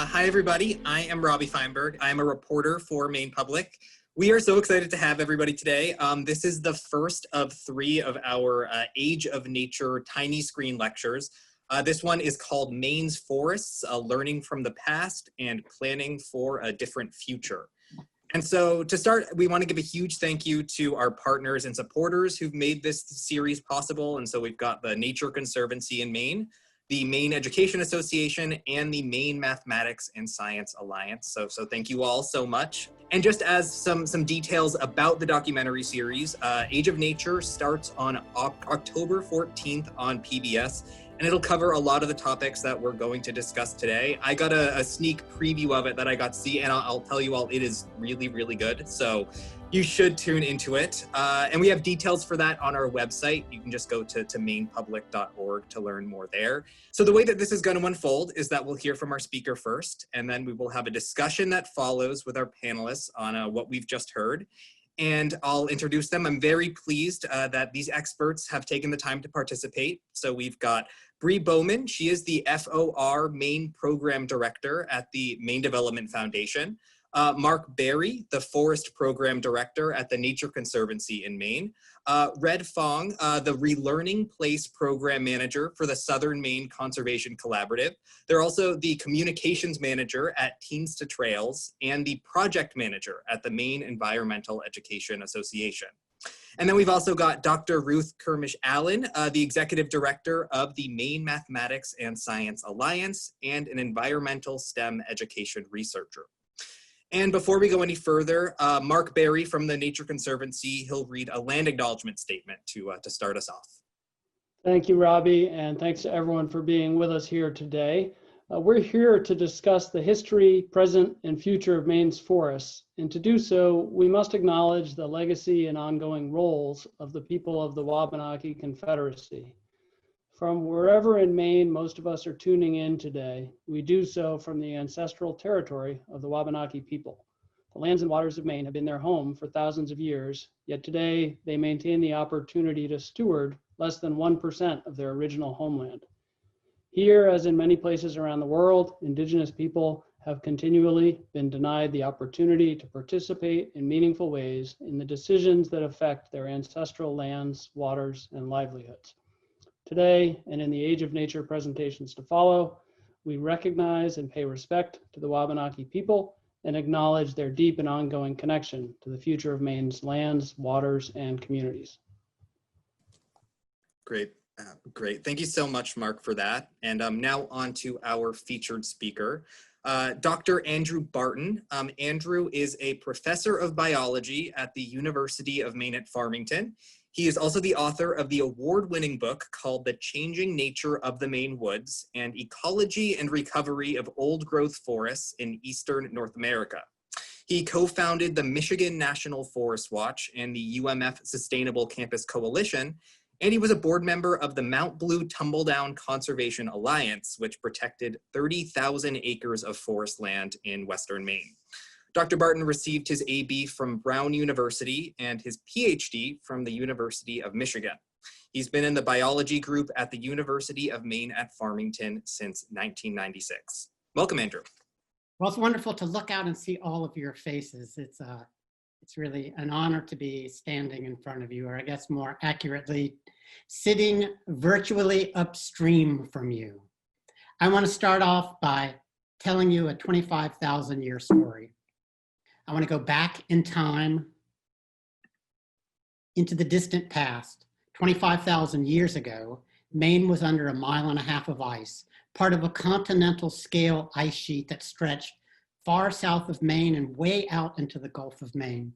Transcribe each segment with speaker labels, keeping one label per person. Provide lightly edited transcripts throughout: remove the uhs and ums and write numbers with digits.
Speaker 1: Hi, everybody. I am Robbie Feinberg. I am a reporter for Maine Public. We are so excited to have everybody today. This is the first of 3 of our Age of Nature tiny screen lectures. This one is called Maine's Forests, Learning from the Past and Planning for a Different Future. And so to start, we want to give a huge thank you to our partners and supporters who've made this series possible. And so we've got the Nature Conservancy in Maine, the Maine Education Association, and the Maine Mathematics and Science Alliance. So thank you all so much. And just as some details about the documentary series, Age of Nature starts on October 14th on PBS, and it'll cover a lot of the topics that we're going to discuss today. I got a sneak preview of it that I got to see, and I'll tell you all, it is really, really good. So you should tune into it. And we have details for that on our website. You can just go to mainepublic.org to learn more there. So the way that this is going to unfold is that we'll hear from our speaker first, and then we will have a discussion that follows with our panelists on what we've just heard. And I'll introduce them. I'm very pleased that these experts have taken the time to participate. So we've got Bree Bowman. She is the FOR Maine Program Director at the Maine Development Foundation. Mark Berry, the Forest Program Director at the Nature Conservancy in Maine. Red Fong, the Relearning Place Program Manager for the Southern Maine Conservation Collaborative. They're also the Communications Manager at Teens to Trails and the Project Manager at the Maine Environmental Education Association. And then we've also got Dr. Ruth Kermish-Allen, the Executive Director of the Maine Mathematics and Science Alliance and an environmental STEM education researcher. And before we go any further, Mark Berry from the Nature Conservancy, he'll read a land acknowledgement statement to start us off.
Speaker 2: Thank you, Robbie, and thanks to everyone for being with us here today. We're here to discuss the history, present, and future of Maine's forests. And to do so, we must acknowledge the legacy and ongoing roles of the people of the Wabanaki Confederacy. From wherever in Maine most of us are tuning in today, we do so from the ancestral territory of the Wabanaki people. The lands and waters of Maine have been their home for thousands of years, yet today they maintain the opportunity to steward less than 1% of their original homeland. Here, as in many places around the world, Indigenous people have continually been denied the opportunity to participate in meaningful ways in the decisions that affect their ancestral lands, waters, and livelihoods. Today, and in the Age of Nature presentations to follow, we recognize and pay respect to the Wabanaki people and acknowledge their deep and ongoing connection to the future of Maine's lands, waters, and communities.
Speaker 1: Great. Great. Thank you so much, Mark, for that. And now on to our featured speaker, Dr. Andrew Barton. Andrew is a professor of biology at the University of Maine at Farmington. He is also the author of the award-winning book called The Changing Nature of the Maine Woods and Ecology and Recovery of Old-Growth Forests in Eastern North America. He co-founded the Michigan National Forest Watch and the UMF Sustainable Campus Coalition, and he was a board member of the Mount Blue Tumbledown Conservation Alliance, which protected 30,000 acres of forest land in Western Maine. Dr. Barton received his AB from Brown University and his PhD from the University of Michigan. He's been in the biology group at the University of Maine at Farmington since 1996. Welcome, Andrew.
Speaker 3: Well, it's wonderful to look out and see all of your faces. It's really an honor to be standing in front of you, or I guess more accurately, sitting virtually upstream from you. I want to start off by telling you a 25,000-year story. I want to go back in time into the distant past. 25,000 years ago, Maine was under 1.5 miles of ice, part of a continental scale ice sheet that stretched far south of Maine and way out into the Gulf of Maine.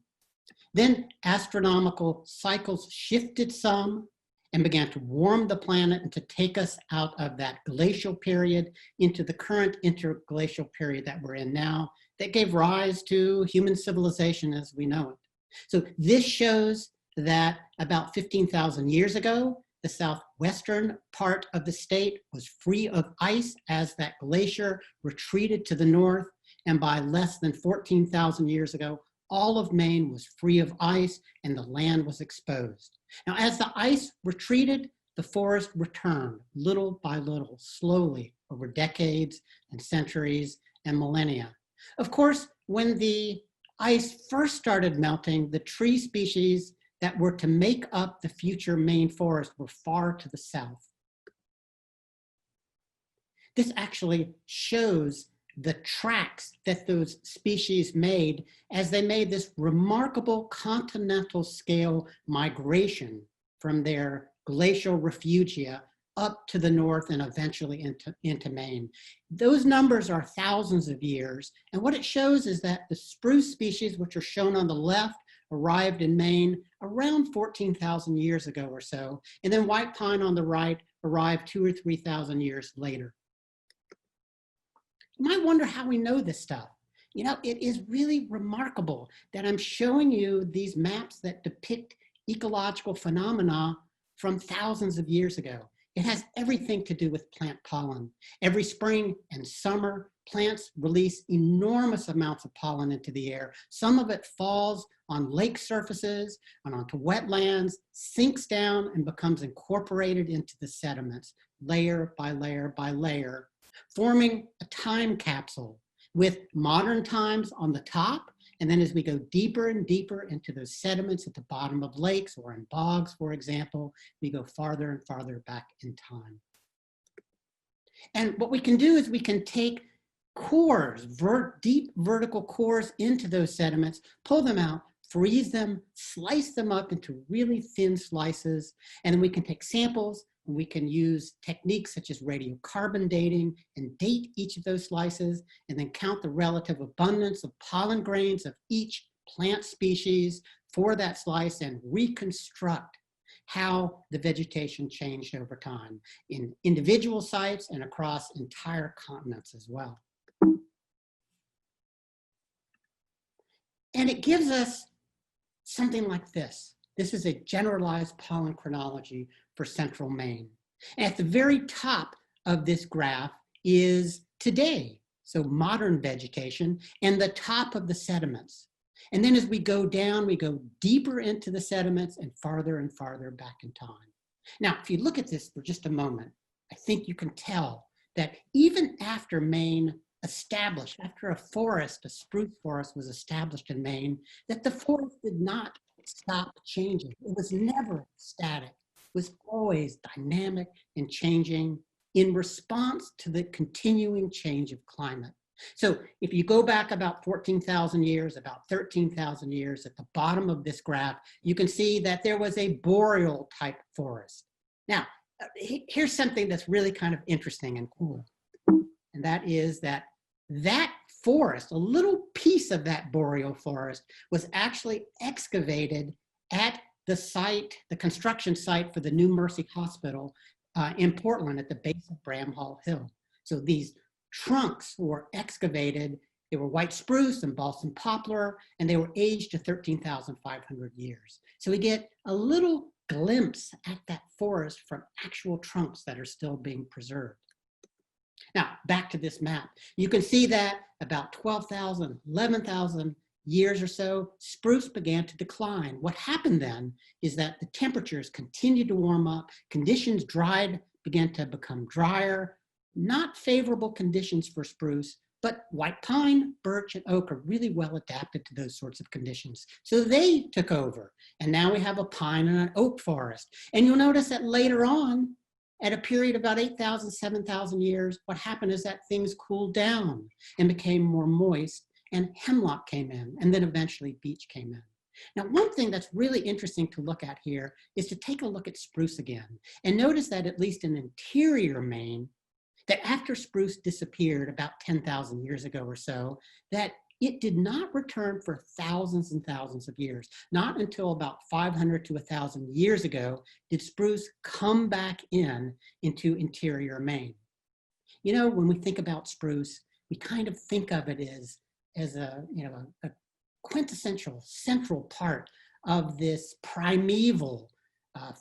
Speaker 3: Then astronomical cycles shifted some and began to warm the planet and to take us out of that glacial period into the current interglacial period that we're in now that gave rise to human civilization as we know it. So this shows that about 15,000 years ago, the southwestern part of the state was free of ice as that glacier retreated to the north. And by less than 14,000 years ago, all of Maine was free of ice and the land was exposed. Now, as the ice retreated, the forest returned little by little, slowly over decades and centuries and millennia. Of course, when the ice first started melting, the tree species that were to make up the future Maine forest were far to the south. This actually shows the tracks that those species made as they made this remarkable continental scale migration from their glacial refugia up to the north and eventually into Maine. Those numbers are thousands of years. And what it shows is that the spruce species, which are shown on the left, arrived in Maine around 14,000 years ago or so. And then white pine on the right arrived 2,000 or 3,000 years later. You might wonder how we know this stuff. You know, it is really remarkable that I'm showing you these maps that depict ecological phenomena from thousands of years ago. It has everything to do with plant pollen. Every spring and summer, plants release enormous amounts of pollen into the air. Some of it falls on lake surfaces and onto wetlands, sinks down and becomes incorporated into the sediments, layer by layer by layer, forming a time capsule with modern times on the top. And then as we go deeper and deeper into those sediments at the bottom of lakes or in bogs, for example, we go farther and farther back in time. And what we can do is we can take cores, deep vertical cores into those sediments, pull them out, freeze them, slice them up into really thin slices, and then we can take samples. And we can use techniques such as radiocarbon dating and date each of those slices and then count the relative abundance of pollen grains of each plant species for that slice and reconstruct how the vegetation changed over time in individual sites and across entire continents as well. And it gives us something like this. This is a generalized pollen chronology for central Maine. At the very top of this graph is today, so modern vegetation, and the top of the sediments. And then as we go down, we go deeper into the sediments and farther back in time. Now, if you look at this for just a moment, I think you can tell that even after Maine established, after a spruce forest was established in Maine, that the forest did not stop changing. It was never static. It was always dynamic and changing in response to the continuing change of climate. So if you go back about 14,000 years, about 13,000 years, at the bottom of this graph, you can see that there was a boreal type forest. Now, here's something that's really kind of interesting and cool. And that is that forest, a little piece of that boreal forest, was actually excavated at the site, the construction site for the New Mercy Hospital in Portland at the base of Bramhall Hill. So these trunks were excavated. They were white spruce and balsam poplar, and they were aged to 13,500 years. So we get a little glimpse at that forest from actual trunks that are still being preserved. Now, back to this map. You can see that about 12,000, 11,000 years or so, spruce began to decline. What happened then is that the temperatures continued to warm up, conditions began to become drier, not favorable conditions for spruce, but white pine, birch, and oak are really well adapted to those sorts of conditions. So they took over, and now we have a pine and an oak forest. And you'll notice that later on, at a period of about 8,000, 7,000 years, what happened is that things cooled down and became more moist, and hemlock came in, and then eventually beech came in. Now, one thing that's really interesting to look at here is to take a look at spruce again, and notice that at least in interior Maine, that after spruce disappeared about 10,000 years ago or so, that it did not return for thousands and thousands of years. Not until about 500 to 1,000 years ago did spruce come back into interior Maine. You know, when we think about spruce, we kind of think of it as a quintessential central part of this primeval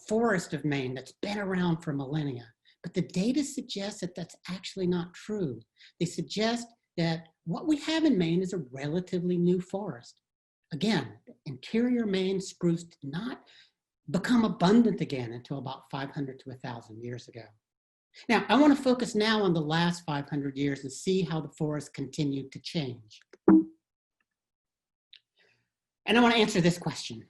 Speaker 3: forest of Maine that's been around for millennia. But the data suggests that that's actually not true. They suggest that what we have in Maine is a relatively new forest. Again, interior Maine spruce did not become abundant again until about 500 to 1,000 years ago. Now, I want to focus now on the last 500 years and see how the forest continued to change. And I want to answer this question.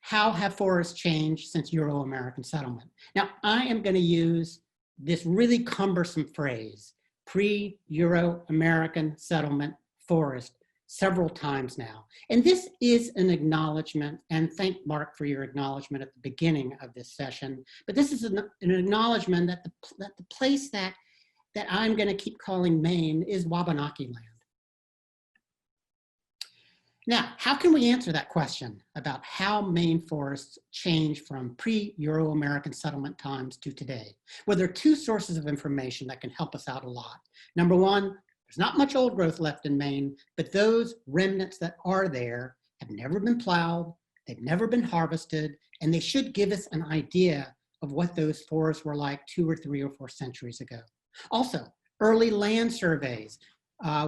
Speaker 3: How have forests changed since Euro-American settlement? Now, I am going to use this really cumbersome phrase, pre-Euro-American settlement forest, several times now. And this is an acknowledgement, and thank Mark for your acknowledgement at the beginning of this session, but this is an acknowledgement that the place that I'm going to keep calling Maine is Wabanaki land. Now, how can we answer that question about how Maine forests changed from pre-Euro-American settlement times to today? Well, there are two sources of information that can help us out a lot. Number one, there's not much old growth left in Maine, but those remnants that are there have never been plowed, they've never been harvested, and they should give us an idea of what those forests were like 2 or 3 or 4 centuries ago. Also, early land surveys,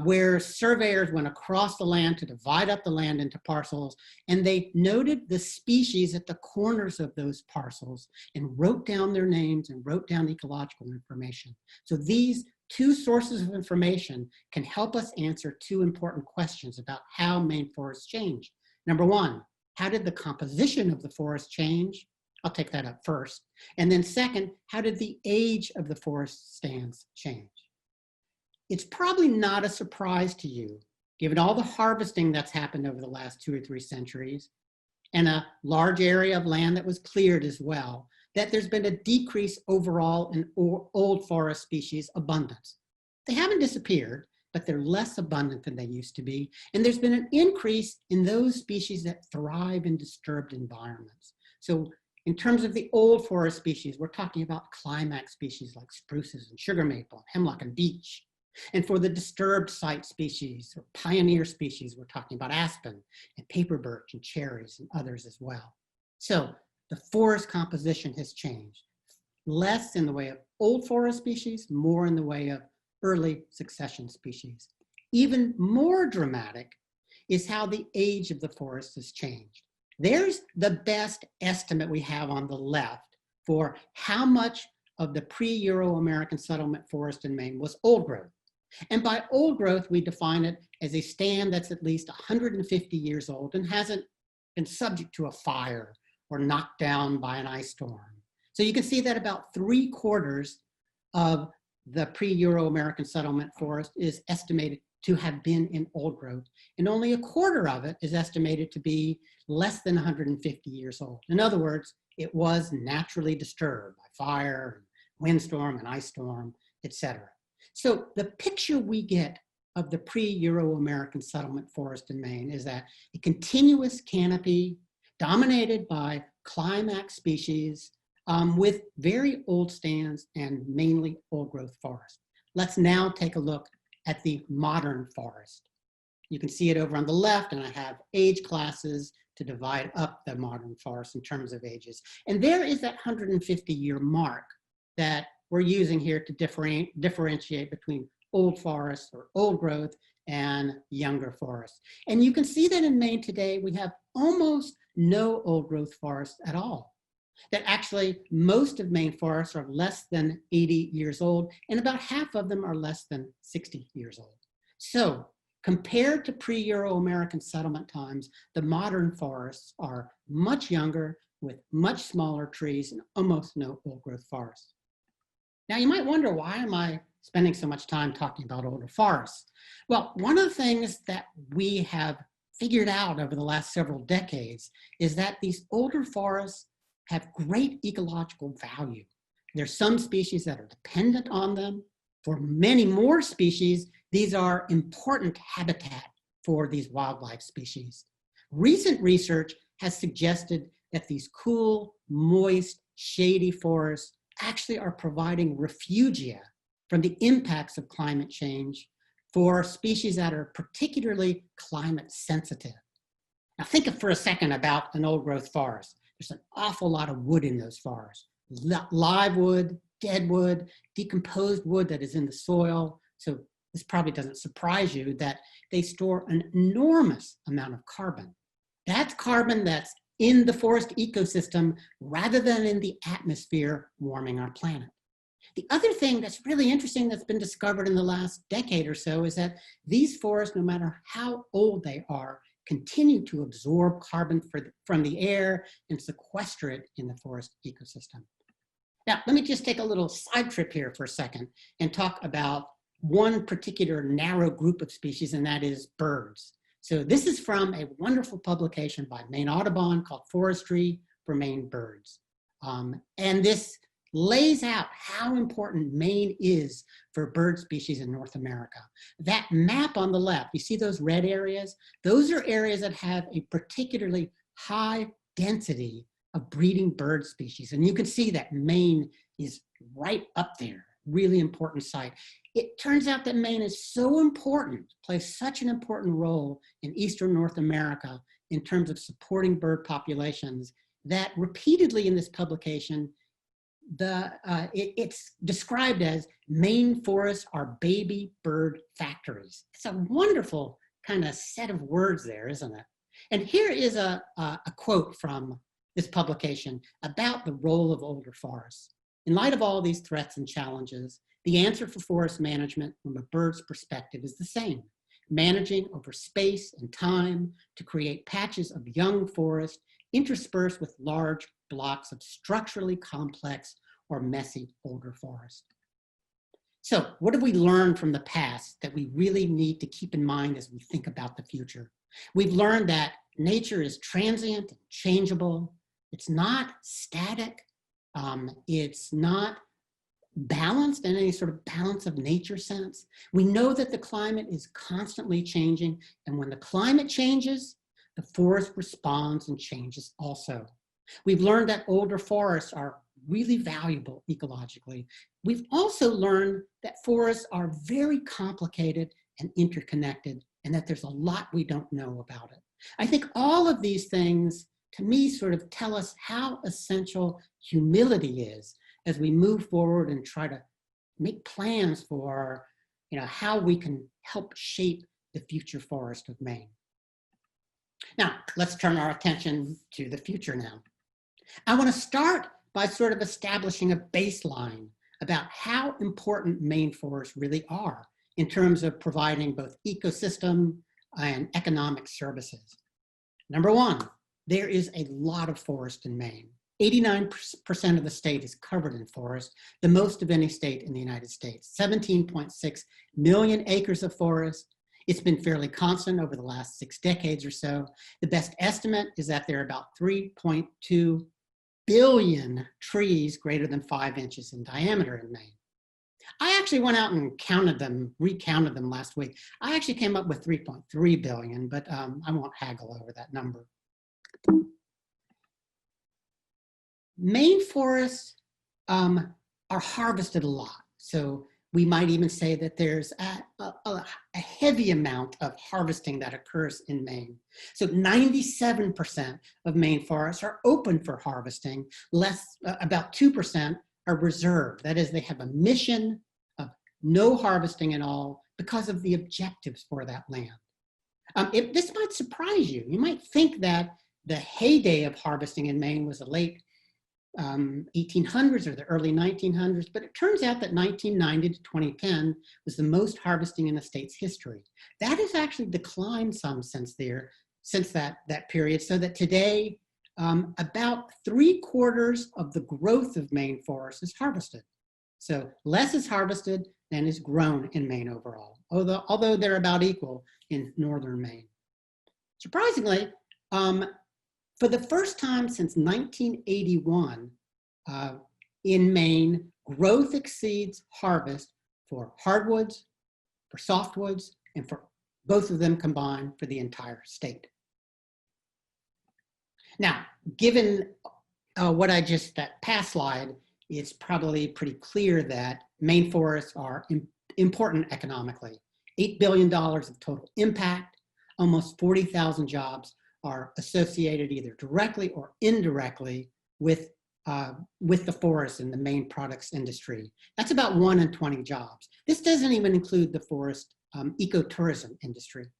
Speaker 3: where surveyors went across the land to divide up the land into parcels, and they noted the species at the corners of those parcels and wrote down their names and wrote down ecological information. So these two sources of information can help us answer 2 important questions about how Maine forests changed. Number one, how did the composition of the forest change? I'll take that up first. And then second, how did the age of the forest stands change? It's probably not a surprise to you, given all the harvesting that's happened over the last 2 or 3 centuries, and a large area of land that was cleared as well, that there's been a decrease overall in old forest species abundance. They haven't disappeared, but they're less abundant than they used to be. And there's been an increase in those species that thrive in disturbed environments. So in terms of the old forest species, we're talking about climax species like spruces and sugar maple, and hemlock and beech. And for the disturbed site species or pioneer species, we're talking about aspen and paper birch and cherries and others as well. So the forest composition has changed. Less in the way of old forest species, more in the way of early succession species. Even more dramatic is how the age of the forest has changed. There's the best estimate we have on the left for how much of the pre-Euro-American settlement forest in Maine was old growth. And by old growth, we define it as a stand that's at least 150 years old and hasn't been subject to a fire or knocked down by an ice storm. So you can see that about 3/4 of the pre-Euro-American settlement forest is estimated to have been in old growth, and only 1/4 of it is estimated to be less than 150 years old. In other words, it was naturally disturbed by fire, windstorm, and ice storm, etc. So the picture we get of the pre-Euro-American settlement forest in Maine is that a continuous canopy dominated by climax species with very old stands and mainly old growth forest. Let's now take a look at the modern forest. You can see it over on the left, and I have age classes to divide up the modern forest in terms of ages. And there is that 150-year mark that we're using here to differentiate between old forests or old growth and younger forests. And you can see that in Maine today, we have almost no old growth forests at all. That actually most of Maine forests are less than 80 years old, and about half of them are less than 60 years old. So compared to pre-Euro-American settlement times, the modern forests are much younger with much smaller trees and almost no old growth forests. Now you might wonder, why am I spending so much time talking about older forests? Well, one of the things that we have figured out over the last several decades is that these older forests have great ecological value. There's some species that are dependent on them. For many more species, these are important habitat for these wildlife species. Recent research has suggested that these cool, moist, shady forests actually are providing refugia from the impacts of climate change for species that are particularly climate sensitive. Now think for a second about an old growth forest. There's an awful lot of wood in those forests. Live wood, dead wood, decomposed wood that is in the soil. So this probably doesn't surprise you that they store an enormous amount of carbon. That's carbon that's in the forest ecosystem rather than in the atmosphere warming our planet. The other thing that's really interesting that's been discovered in the last decade or so is that these forests, no matter how old they are, continue to absorb carbon from the air and sequester it in the forest ecosystem. Now, let me just take a little side trip here for a second and talk about one particular narrow group of species, and that is birds. So this is from a wonderful publication by Maine Audubon called Forestry for Maine Birds. And this lays out how important Maine is for bird species in North America. That map on the left, you see those red areas? Those are areas that have a particularly high density of breeding bird species. And you can see that Maine is right up there, really important site. It turns out that Maine is so important, plays such an important role in Eastern North America in terms of supporting bird populations that repeatedly in this publication, it's described as Maine forests are baby bird factories. It's a wonderful kind of set of words there, isn't it? And here is a quote from this publication about the role of older forests. In light of all these threats and challenges, the answer for forest management from a bird's perspective is the same: managing over space and time to create patches of young forest interspersed with large blocks of structurally complex or messy older forest. So what have we learned from the past that we really need to keep in mind as we think about the future? We've learned that nature is transient and changeable. It's not static. It's not balanced in any sort of balance of nature sense. We know that the climate is constantly changing, and when the climate changes, the forest responds and changes also. We've learned that older forests are really valuable ecologically. We've also learned that forests are very complicated and interconnected, and that there's a lot we don't know about it. I think all of these things, to me, sort of tell us how essential humility is as we move forward and try to make plans for, how we can help shape the future forest of Maine. Now, let's turn our attention to the future now. I want to start by sort of establishing a baseline about how important Maine forests really are in terms of providing both ecosystem and economic services. Number one, there is a lot of forest in Maine. 89% of the state is covered in forest, the most of any state in the United States. 17.6 million acres of forest. It's been fairly constant over the last 6 decades or so. The best estimate is that there are about 3.2 billion trees greater than 5 inches in diameter in Maine. I actually went out and recounted them last week. I actually came up with 3.3 billion, but I won't haggle over that number. Maine forests are harvested a lot. So we might even say that there's a heavy amount of harvesting that occurs in Maine. So 97% of Maine forests are open for harvesting. About 2% are reserved. That is, they have a mission of no harvesting at all because of the objectives for that land. This might surprise you. You might think that the heyday of harvesting in Maine was the late 1800s or the early 1900s, but it turns out that 1990 to 2010 was the most harvesting in the state's history. That has actually declined some since that period, so that today about 3/4 of the growth of Maine forests is harvested. So less is harvested than is grown in Maine overall, although they're about equal in northern Maine. Surprisingly, for the first time since 1981, in Maine, growth exceeds harvest for hardwoods, for softwoods, and for both of them combined for the entire state. Now, given that past slide, it's probably pretty clear that Maine forests are important economically. $8 billion of total impact, almost 40,000 jobs are associated either directly or indirectly with the forest and the Maine products industry. That's about 1 in 20 jobs. This doesn't even include the forest ecotourism industry.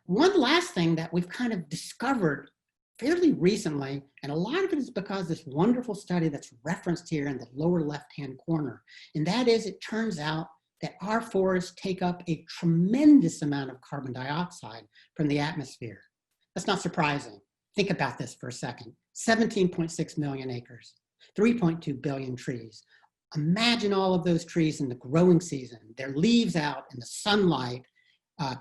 Speaker 3: One last thing that we've kind of discovered fairly recently, and a lot of it is because this wonderful study that's referenced here in the lower left-hand corner, and that is, it turns out that our forests take up a tremendous amount of carbon dioxide from the atmosphere. That's not surprising. Think about this for a second. 17.6 million acres, 3.2 billion trees. Imagine all of those trees in the growing season, their leaves out in the sunlight,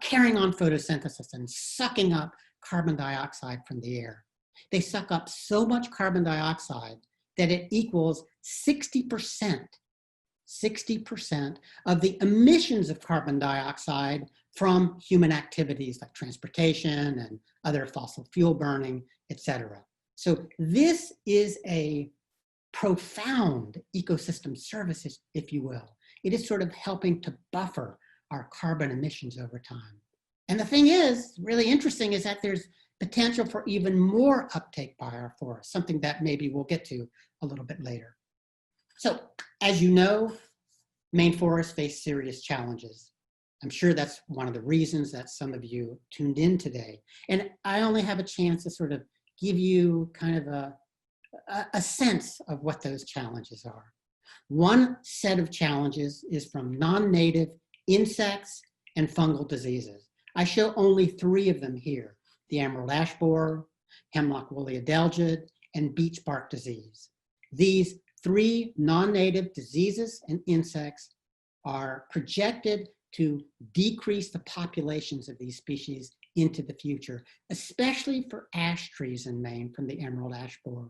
Speaker 3: carrying on photosynthesis and sucking up carbon dioxide from the air. They suck up so much carbon dioxide that it equals 60% of the emissions of carbon dioxide from human activities like transportation and other fossil fuel burning, etc. So this is a profound ecosystem service, if you will. It is sort of helping to buffer our carbon emissions over time. And the thing is, really interesting, is that there's potential for even more uptake by our forests, something that maybe we'll get to a little bit later. So, as you know, Maine forests face serious challenges. I'm sure that's one of the reasons that some of you tuned in today. And I only have a chance to sort of give you kind of a sense of what those challenges are. One set of challenges is from non-native insects and fungal diseases. I show only 3 of them here: the emerald ash borer, hemlock woolly adelgid, and beech bark disease. These 3 non-native diseases and insects are projected to decrease the populations of these species into the future, especially for ash trees in Maine from the emerald ash borer.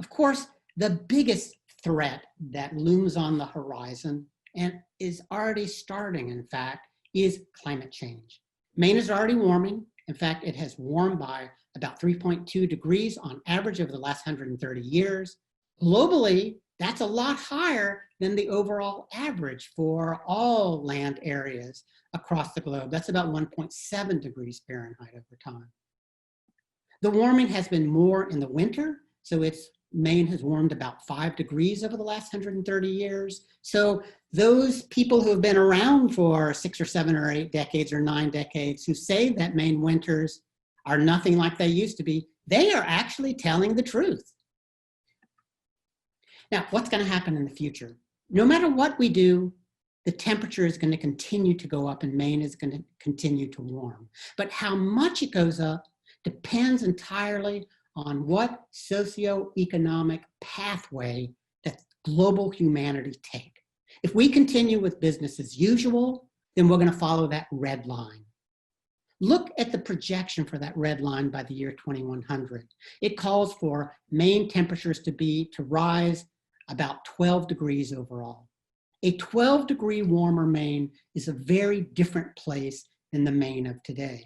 Speaker 3: Of course, the biggest threat that looms on the horizon and is already starting, in fact, is climate change. Maine is already warming. In fact, it has warmed by about 3.2 degrees on average over the last 130 years. Globally, that's a lot higher than the overall average for all land areas across the globe. That's about 1.7 degrees Fahrenheit over time. The warming has been more in the winter, so Maine has warmed about 5 degrees over the last 130 years. So those people who have been around for 6 or 7 or 8 decades or 9 decades who say that Maine winters are nothing like they used to be, they are actually telling the truth. Now, what's going to happen in the future? No matter what we do, the temperature is going to continue to go up and Maine is going to continue to warm. But how much it goes up depends entirely on what socioeconomic pathway that global humanity take. If we continue with business as usual, then we're going to follow that red line. Look at the projection for that red line by the year 2100. It calls for Maine temperatures to rise about 12 degrees overall. A 12-degree warmer Maine is a very different place than the Maine of today.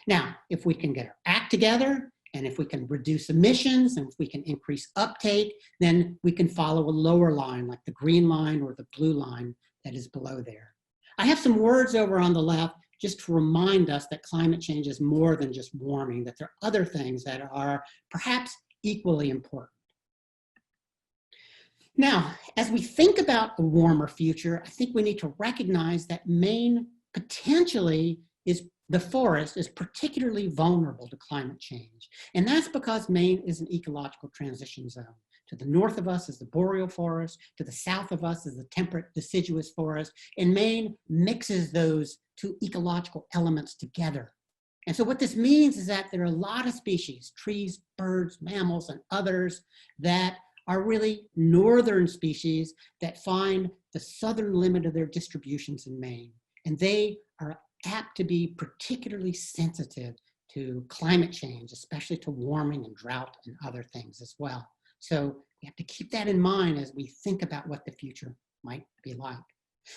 Speaker 3: Now, if we can get our act together, and if we can reduce emissions, and if we can increase uptake, then we can follow a lower line, like the green line or the blue line that is below there. I have some words over on the left just to remind us that climate change is more than just warming, that there are other things that are perhaps equally important. Now, as we think about a warmer future, I think we need to recognize that Maine potentially the forest is particularly vulnerable to climate change. And that's because Maine is an ecological transition zone. To the north of us is the boreal forest, to the south of us is the temperate deciduous forest, and Maine mixes those 2 ecological elements together. And so what this means is that there are a lot of species, trees, birds, mammals, and others, that are really northern species that find the southern limit of their distributions in Maine. And they are apt to be particularly sensitive to climate change, especially to warming and drought and other things as well. So we have to keep that in mind as we think about what the future might be like.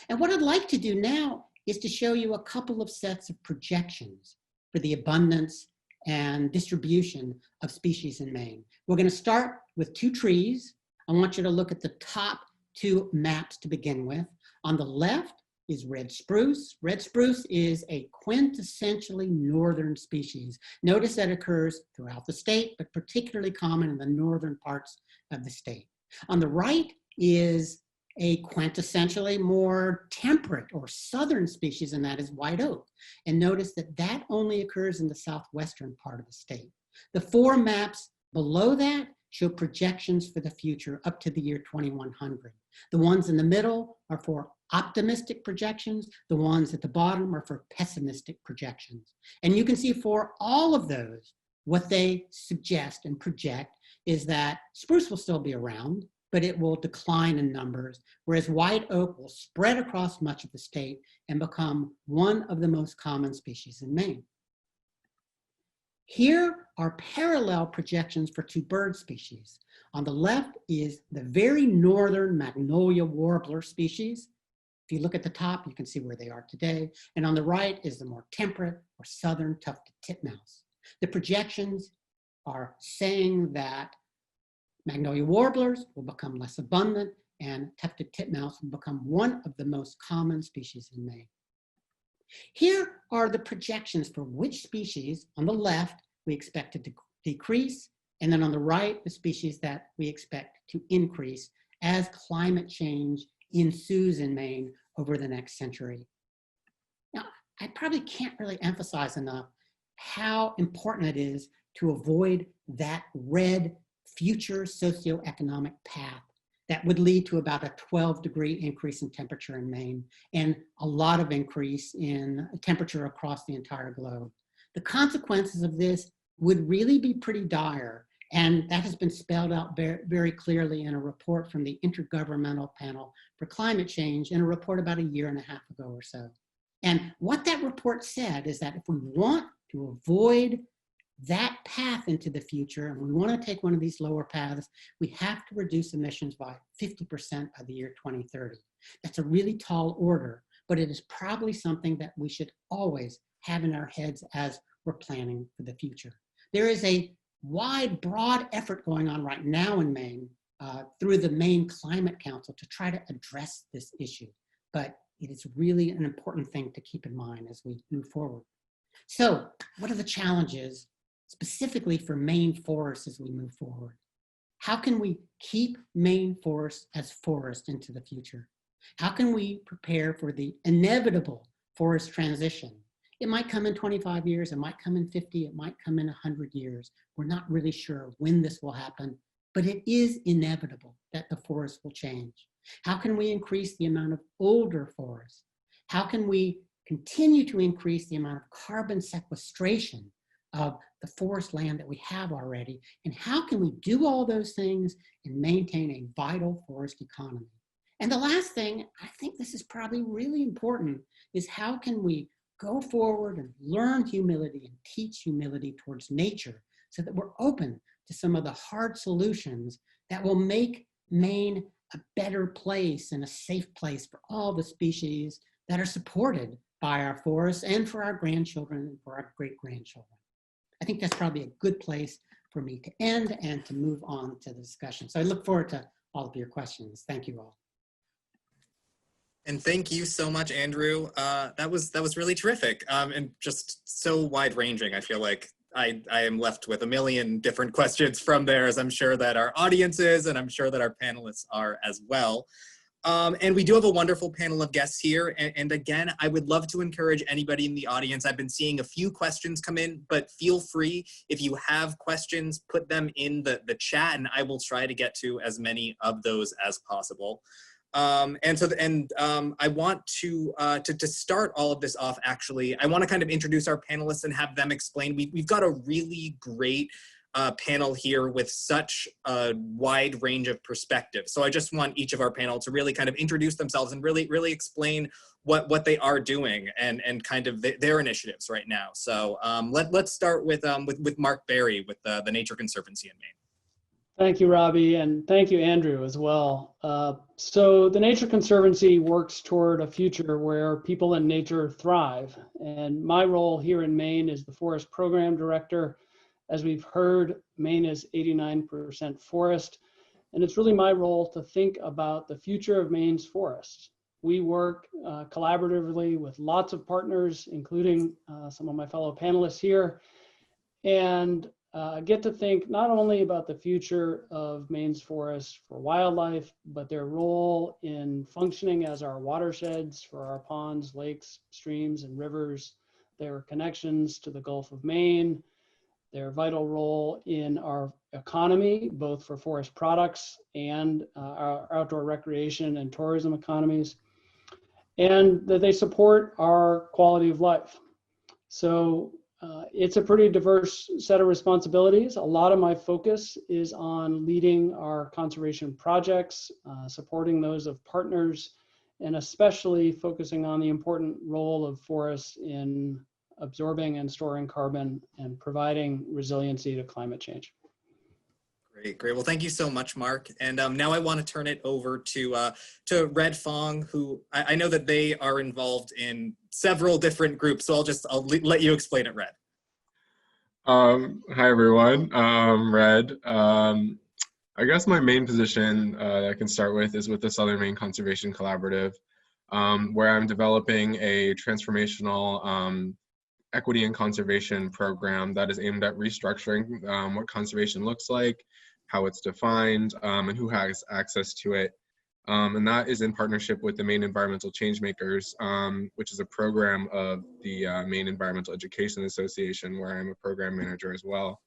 Speaker 3: And what I'd like to do now is to show you a couple of sets of projections for the abundance and distribution of species in Maine. We're going to start with 2 trees. I want you to look at the top 2 maps to begin with. On the left is red spruce. Red spruce is a quintessentially northern species. Notice that it occurs throughout the state, but particularly common in the northern parts of the state. On the right is a quintessentially more temperate or southern species, and that is white oak. And notice that that only occurs in the southwestern part of the state. The 4 maps below that show projections for the future up to the year 2100. The ones in the middle are for optimistic projections. The ones at the bottom are for pessimistic projections. And you can see for all of those, what they suggest and project is that spruce will still be around, but it will decline in numbers, whereas white oak will spread across much of the state and become one of the most common species in Maine. Here are parallel projections for 2 bird species. On the left is the very northern magnolia warbler species. If you look at the top, you can see where they are today. And on the right is the more temperate or southern tufted titmouse. The projections are saying that magnolia warblers will become less abundant and tufted titmouse will become one of the most common species in Maine. Here are the projections for which species on the left we expect to decrease, and then on the right, the species that we expect to increase as climate change ensues in Maine over the next century. Now, I probably can't really emphasize enough how important it is to avoid that red future socioeconomic path that would lead to about a 12-degree increase in temperature in Maine and a lot of increase in temperature across the entire globe. The consequences of this would really be pretty dire, and that has been spelled out very clearly in a report from the Intergovernmental Panel for Climate Change in a report about 1.5 years ago or so. And what that report said is that if we want to avoid that path into the future, and we want to take one of these lower paths, we have to reduce emissions by 50% by the year 2030. That's a really tall order, but it is probably something that we should always have in our heads as we're planning for the future. There is a wide, broad effort going on right now in Maine through the Maine Climate Council to try to address this issue, but it is really an important thing to keep in mind as we move forward. So what are the challenges specifically for Maine forests as we move forward? How can we keep Maine forests as forests into the future? How can we prepare for the inevitable forest transition? It might come in 25 years, it might come in 50, it might come in 100 years. We're not really sure when this will happen, but it is inevitable that the forest will change. How can we increase the amount of older forests? How can we continue to increase the amount of carbon sequestration of the forest land that we have already? And how can we do all those things and maintain a vital forest economy? And the last thing, I think this is probably really important, is how can we go forward and learn humility and teach humility towards nature so that we're open to some of the hard solutions that will make Maine a better place and a safe place for all the species that are supported by our forests and for our grandchildren and for our great-grandchildren. I think that's probably a good place for me to end and to move on to the discussion. So I look forward to all of your questions. Thank you all.
Speaker 1: And thank you so much, Andrew. That was really terrific and just so wide-ranging. I feel like I am left with a million different questions from there, as I'm sure that our audience is, and I'm sure that our panelists are as well. And we do have a wonderful panel of guests here. And again, I would love to encourage anybody in the audience. I've been seeing a few questions come in, but feel free, if you have questions, put them in the chat, and I will try to get to as many of those as possible. I want to start all of this off, actually, I want to kind of introduce our panelists and have them explain. We've got a really great panel here with such a wide range of perspectives. So I just want each of our panel to really kind of introduce themselves and really explain what they are doing and kind of their initiatives right now. So let's start with Mark Berry with the Nature Conservancy in Maine.
Speaker 2: Thank you, Robbie, and thank you, Andrew, as well. So the Nature Conservancy works toward a future where people and nature thrive. And my role here in Maine is the Forest Program Director. As we've heard, Maine is 89% forest, and it's really my role to think about the future of Maine's forests. We work collaboratively with lots of partners, including some of my fellow panelists here, and get to think not only about the future of Maine's forests for wildlife, but their role in functioning as our watersheds for our ponds, lakes, streams, and rivers, their connections to the Gulf of Maine, their vital role in our economy, both for forest products and our outdoor recreation and tourism economies, and that they support our quality of life. So it's a pretty diverse set of responsibilities. A lot of my focus is on leading our conservation projects, supporting those of partners, and especially focusing on the important role of forests in absorbing and storing carbon and providing resiliency to climate change.
Speaker 1: Great, great. Well, thank you so much, Mark. And now I want to turn it over to Red Fong, who I know that they are involved in several different groups. So I'll let you explain it, Red.
Speaker 4: Hi everyone, Red. I guess my main position I can start with is with the Southern Maine Conservation Collaborative, where I'm developing a transformational equity and conservation program that is aimed at restructuring what conservation looks like, how it's defined, and who has access to it. And that is in partnership with the Maine Environmental Changemakers, which is a program of the Maine Environmental Education Association, where I'm a program manager as well.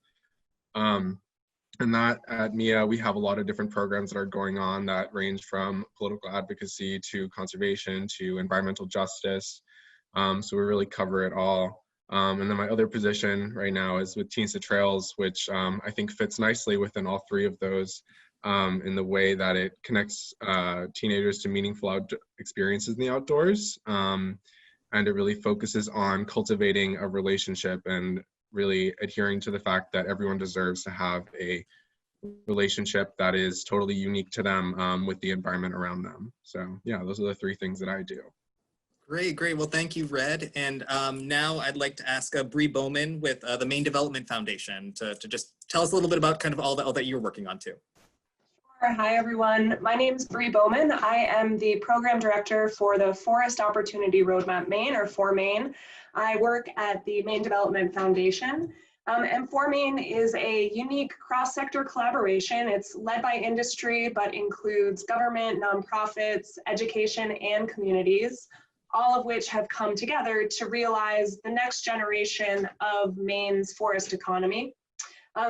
Speaker 4: And that at MIA, we have a lot of different programs that are going on that range from political advocacy to conservation to environmental justice. So we really cover it all. And then my other position right now is with Teens to Trails, which I think fits nicely within all three of those in the way that it connects teenagers to meaningful experiences in the outdoors. And it really focuses on cultivating a relationship and really adhering to the fact that everyone deserves to have a relationship that is totally unique to them with the environment around them. So yeah, those are the three things that I do.
Speaker 1: Great, great. Well, thank you, Red. And now I'd like to ask Bree Bowman with the Maine Development Foundation to just tell us a little bit about kind of all that you're working on too.
Speaker 5: Sure. Hi, everyone. My name is Bree Bowman. I am the program director for the Forest Opportunity Roadmap Maine, or For Maine. I work at the Maine Development Foundation. And For Maine is a unique cross-sector collaboration. It's led by industry, but includes government, nonprofits, education, and communities, all of which have come together to realize the next generation of Maine's forest economy.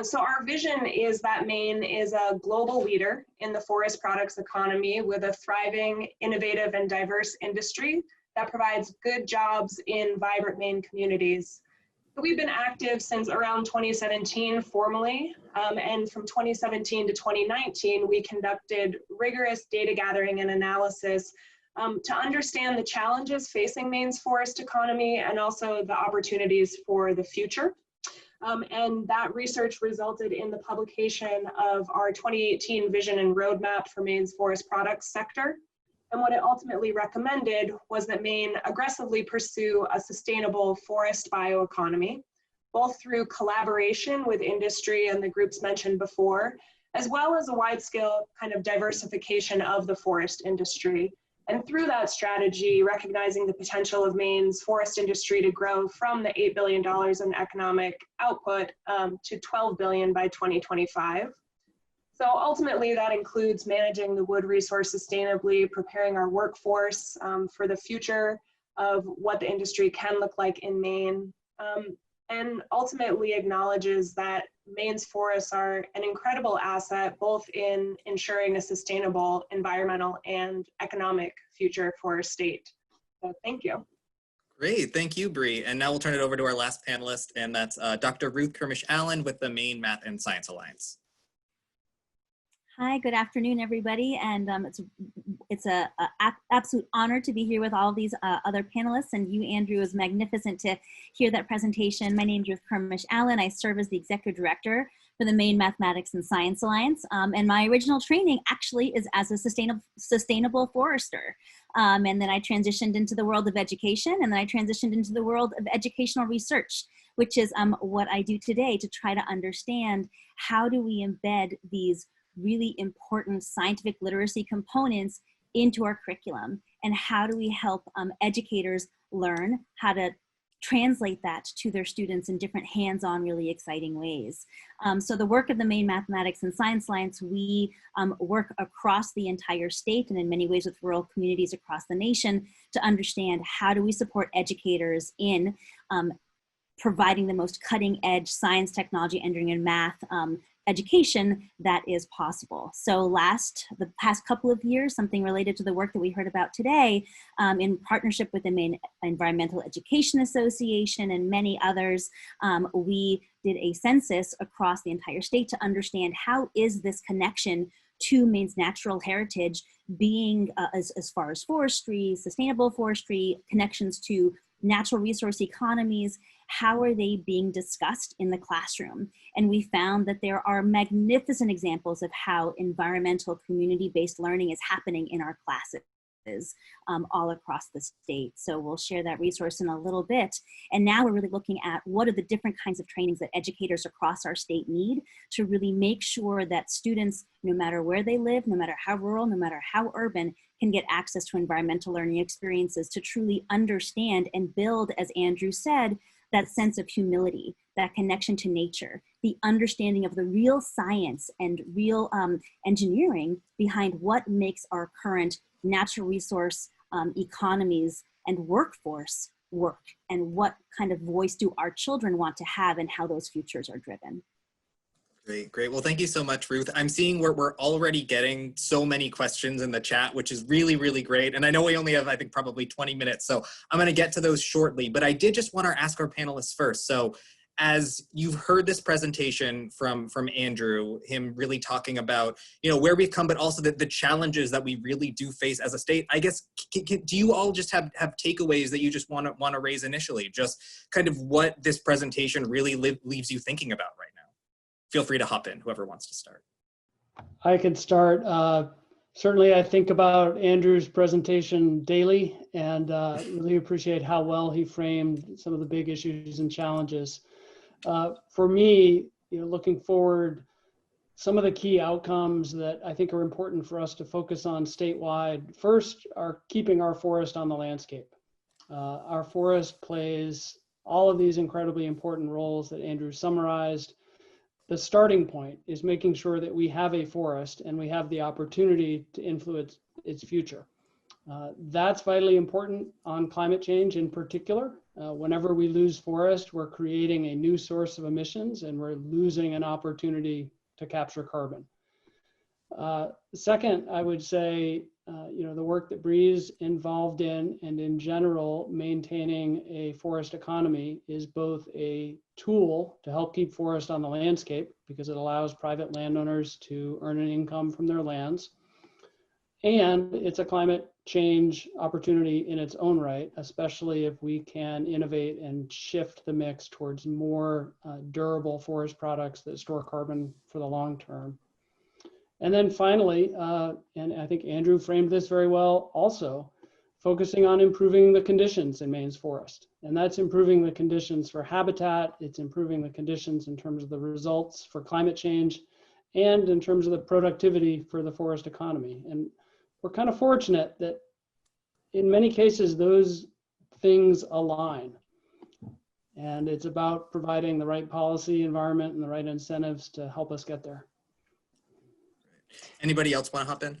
Speaker 5: So our vision is that Maine is a global leader in the forest products economy with a thriving, innovative, and diverse industry that provides good jobs in vibrant Maine communities. We've been active since around 2017 formally, and from 2017 to 2019, we conducted rigorous data gathering and analysis to understand the challenges facing Maine's forest economy and also the opportunities for the future. And that research resulted in the publication of our 2018 Vision and Roadmap for Maine's forest products sector. And what it ultimately recommended was that Maine aggressively pursue a sustainable forest bioeconomy, both through collaboration with industry and the groups mentioned before, as well as a wide-scale kind of diversification of the forest industry. And through that strategy, recognizing the potential of Maine's forest industry to grow from the $8 billion in economic output to $12 billion by 2025. So ultimately, that includes managing the wood resource sustainably, preparing our workforce for the future of what the industry can look like in Maine, and ultimately acknowledges that Maine's forests are an incredible asset, both in ensuring a sustainable environmental and economic future for our state. So thank you.
Speaker 1: Great, thank you, Bree. And now we'll turn it over to our last panelist, and that's Dr. Ruth Kermish-Allen with the Maine Math and Science Alliance.
Speaker 6: Hi, good afternoon, everybody, and it's an absolute honor to be here with all of these other panelists, and you, Andrew, it was magnificent to hear that presentation. My name is Ruth Kermish-Allen. I serve as the Executive Director for the Maine Mathematics and Science Alliance, and my original training actually is as a sustainable forester, and then I transitioned into the world of education, and then I transitioned into the world of educational research, which is what I do today to try to understand how do we embed these really important scientific literacy components into our curriculum, and how do we help educators learn how to translate that to their students in different hands-on, really exciting ways. So the work of the Maine Mathematics and Science Alliance, we work across the entire state and in many ways with rural communities across the nation to understand how do we support educators in providing the most cutting edge science, technology, engineering, and math education that is possible. So the past couple of years, something related to the work that we heard about today, in partnership with the Maine Environmental Education Association and many others, we did a census across the entire state to understand how is this connection to Maine's natural heritage being as far as forestry, sustainable forestry, connections to natural resource economies, how are they being discussed in the classroom? And we found that there are magnificent examples of how environmental community-based learning is happening in our classes all across the state. So we'll share that resource in a little bit. And now we're really looking at what are the different kinds of trainings that educators across our state need to really make sure that students, no matter where they live, no matter how rural, no matter how urban, can get access to environmental learning experiences to truly understand and build, as Andrew said, that sense of humility, that connection to nature, the understanding of the real science and real engineering behind what makes our current natural resource economies and workforce work, and what kind of voice do our children want to have and how those futures are driven.
Speaker 1: Great, great. Well, thank you so much, Ruth. I'm seeing we're already getting so many questions in the chat, which is really, really great. And I know we only have, I think, probably 20 minutes, so I'm going to get to those shortly. But I did just want to ask our panelists first. So as you've heard this presentation from Andrew, him really talking about, you know, where we've come, but also the challenges that we really do face as a state, I guess, do you all just have takeaways that you just want to raise initially? Just kind of what this presentation really leaves you thinking about right now? Feel free to hop in, whoever wants to start.
Speaker 2: I can start. Certainly, I think about Andrew's presentation daily, and really appreciate how well he framed some of the big issues and challenges. For me, looking forward, some of the key outcomes that I think are important for us to focus on statewide, first are keeping our forest on the landscape. Our forest plays all of these incredibly important roles that Andrew summarized. The starting point is making sure that we have a forest and we have the opportunity to influence its future. That's vitally important on climate change in particular. Whenever we lose forest, we're creating a new source of emissions and we're losing an opportunity to capture carbon. Second, I would say, the work that Bree's involved in, and in general, maintaining a forest economy is both a tool to help keep forest on the landscape because it allows private landowners to earn an income from their lands. And it's a climate change opportunity in its own right, especially if we can innovate and shift the mix towards more durable forest products that store carbon for the long term. And then finally, and I think Andrew framed this very well also, focusing on improving the conditions in Maine's forest. And that's improving the conditions for habitat, it's improving the conditions in terms of the results for climate change, and in terms of the productivity for the forest economy. And we're kind of fortunate that in many cases, those things align. And it's about providing the right policy environment and the right incentives to help us get there.
Speaker 1: Anybody else want to hop in?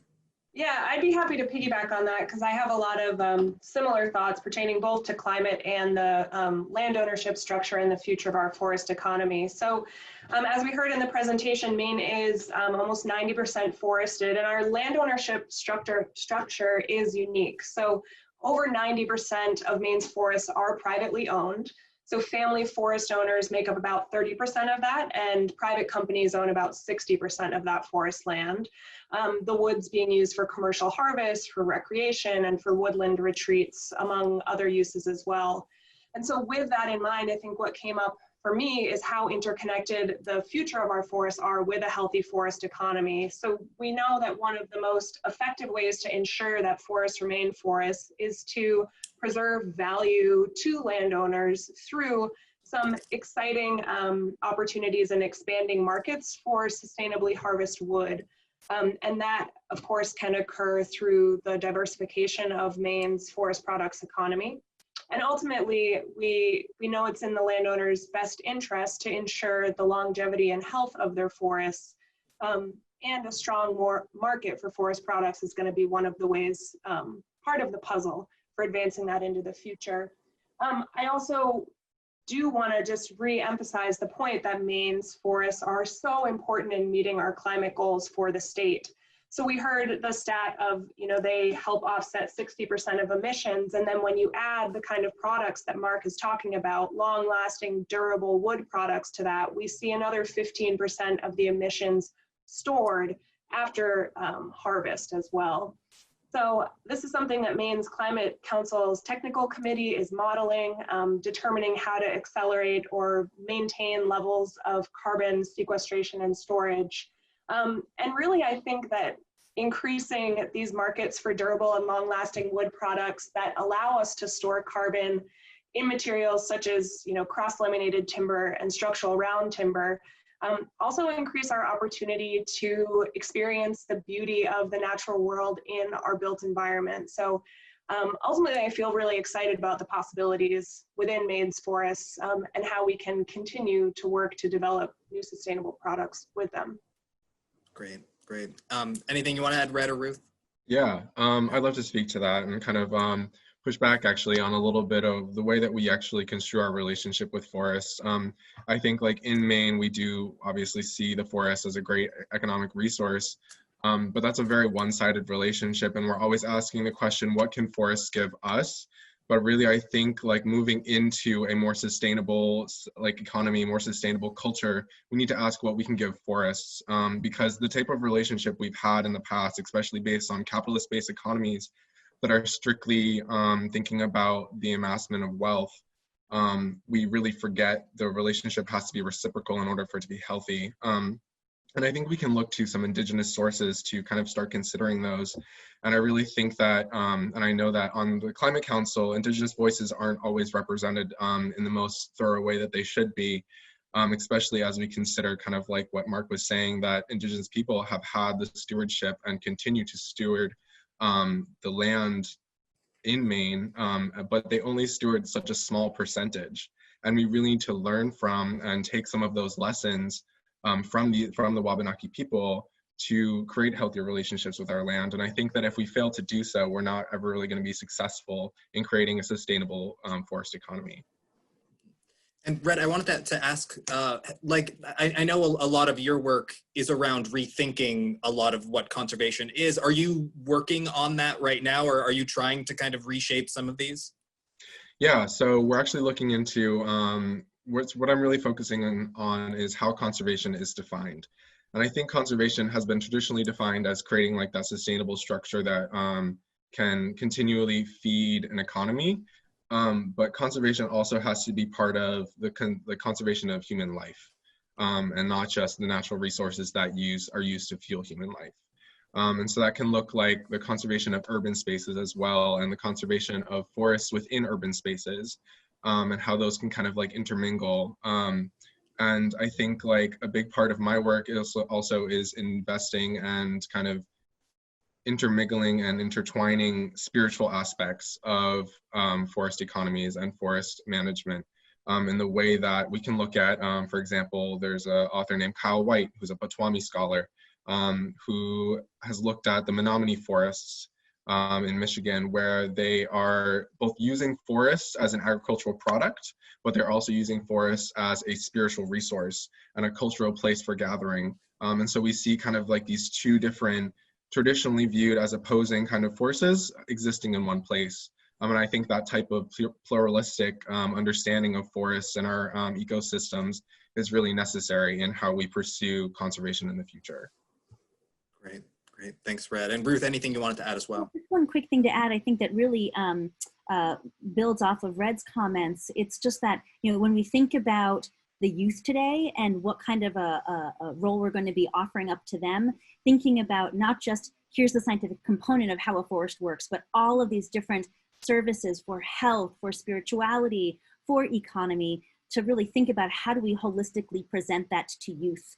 Speaker 5: Yeah, I'd be happy to piggyback on that because I have a lot of similar thoughts pertaining both to climate and the land ownership structure and the future of our forest economy. So as we heard in the presentation, Maine is almost 90% forested, and our land ownership structure is unique. So over 90% of Maine's forests are privately owned. So family forest owners make up about 30% of that, and private companies own about 60% of that forest land. The woods being used for commercial harvest, for recreation, and for woodland retreats, among other uses as well. And so with that in mind, I think what came up for me is how interconnected the future of our forests are with a healthy forest economy. So we know that one of the most effective ways to ensure that forests remain forests is to preserve value to landowners through some exciting opportunities and expanding markets for sustainably harvested wood. And that, of course, can occur through the diversification of Maine's forest products economy. And ultimately, we know it's in the landowner's best interest to ensure the longevity and health of their forests, and a strong market for forest products is going to be one of the ways, part of the puzzle for advancing that into the future. I also do want to just re-emphasize the point that Maine's forests are so important in meeting our climate goals for the state. So we heard the stat of, they help offset 60% of emissions. And then when you add the kind of products that Mark is talking about, long-lasting, durable wood products to that, we see another 15% of the emissions stored after harvest as well. So this is something that Maine's Climate Council's technical committee is modeling, determining how to accelerate or maintain levels of carbon sequestration and storage. And really, I think that increasing these markets for durable and long-lasting wood products that allow us to store carbon in materials such as, cross-laminated timber and structural round timber, also increase our opportunity to experience the beauty of the natural world in our built environment. So ultimately, I feel really excited about the possibilities within Maine's forests and how we can continue to work to develop new sustainable products with them.
Speaker 1: Great, great. Anything you want to add, Red or Ruth?
Speaker 4: Yeah, I'd love to speak to that and kind of push back actually on a little bit of the way that we actually construe our relationship with forests. I think like in Maine, we do obviously see the forest as a great economic resource, but that's a very one-sided relationship, and we're always asking the question, what can forests give us? But really, I think like moving into a more sustainable economy, more sustainable culture, we need to ask what we can give forests, because the type of relationship we've had in the past, especially based on capitalist-based economies that are strictly thinking about the amassment of wealth, we really forget the relationship has to be reciprocal in order for it to be healthy. And I think we can look to some indigenous sources to kind of start considering those. And I really think that, and I know that on the Climate Council, indigenous voices aren't always represented in the most thorough way that they should be, especially as we consider kind of like what Mark was saying, that indigenous people have had the stewardship and continue to steward the land in Maine, but they only steward such a small percentage. And we really need to learn from and take some of those lessons from the Wabanaki people to create healthier relationships with our land. And I think that if we fail to do so, we're not ever really going to be successful in creating a sustainable forest economy.
Speaker 1: And Brett, I wanted to ask, I know a lot of your work is around rethinking a lot of what conservation is. Are you working on that right now, or are you trying to kind of reshape some of these?
Speaker 4: Yeah, so we're actually looking into what I'm really focusing on is how conservation is defined. And I think conservation has been traditionally defined as creating like that sustainable structure that can continually feed an economy. But conservation also has to be part of the conservation of human life, and not just the natural resources that are used to fuel human life. And so that can look like the conservation of urban spaces as well, and the conservation of forests within urban spaces, and how those can kind of like intermingle. And I think like a big part of my work also is investing and kind of intermingling and intertwining spiritual aspects of forest economies and forest management, in the way that we can look at, for example, there's an author named Kyle White, who's a Potawatomi scholar, who has looked at the Menominee forests in Michigan, where they are both using forests as an agricultural product, but they're also using forests as a spiritual resource and a cultural place for gathering. And so we see kind of like these two different, traditionally viewed as opposing kind of forces existing in one place. And I think that type of pluralistic understanding of forests and our ecosystems is really necessary in how we pursue conservation in the future.
Speaker 1: Great, great. Thanks, Red. And Ruth, anything you wanted to add as well?
Speaker 6: Just one quick thing to add, I think that really builds off of Red's comments. It's just that, when we think about the youth today and what kind of a role we're going to be offering up to them, thinking about not just here's the scientific component of how a forest works, but all of these different services for health, for spirituality, for economy, to really think about how do we holistically present that to youth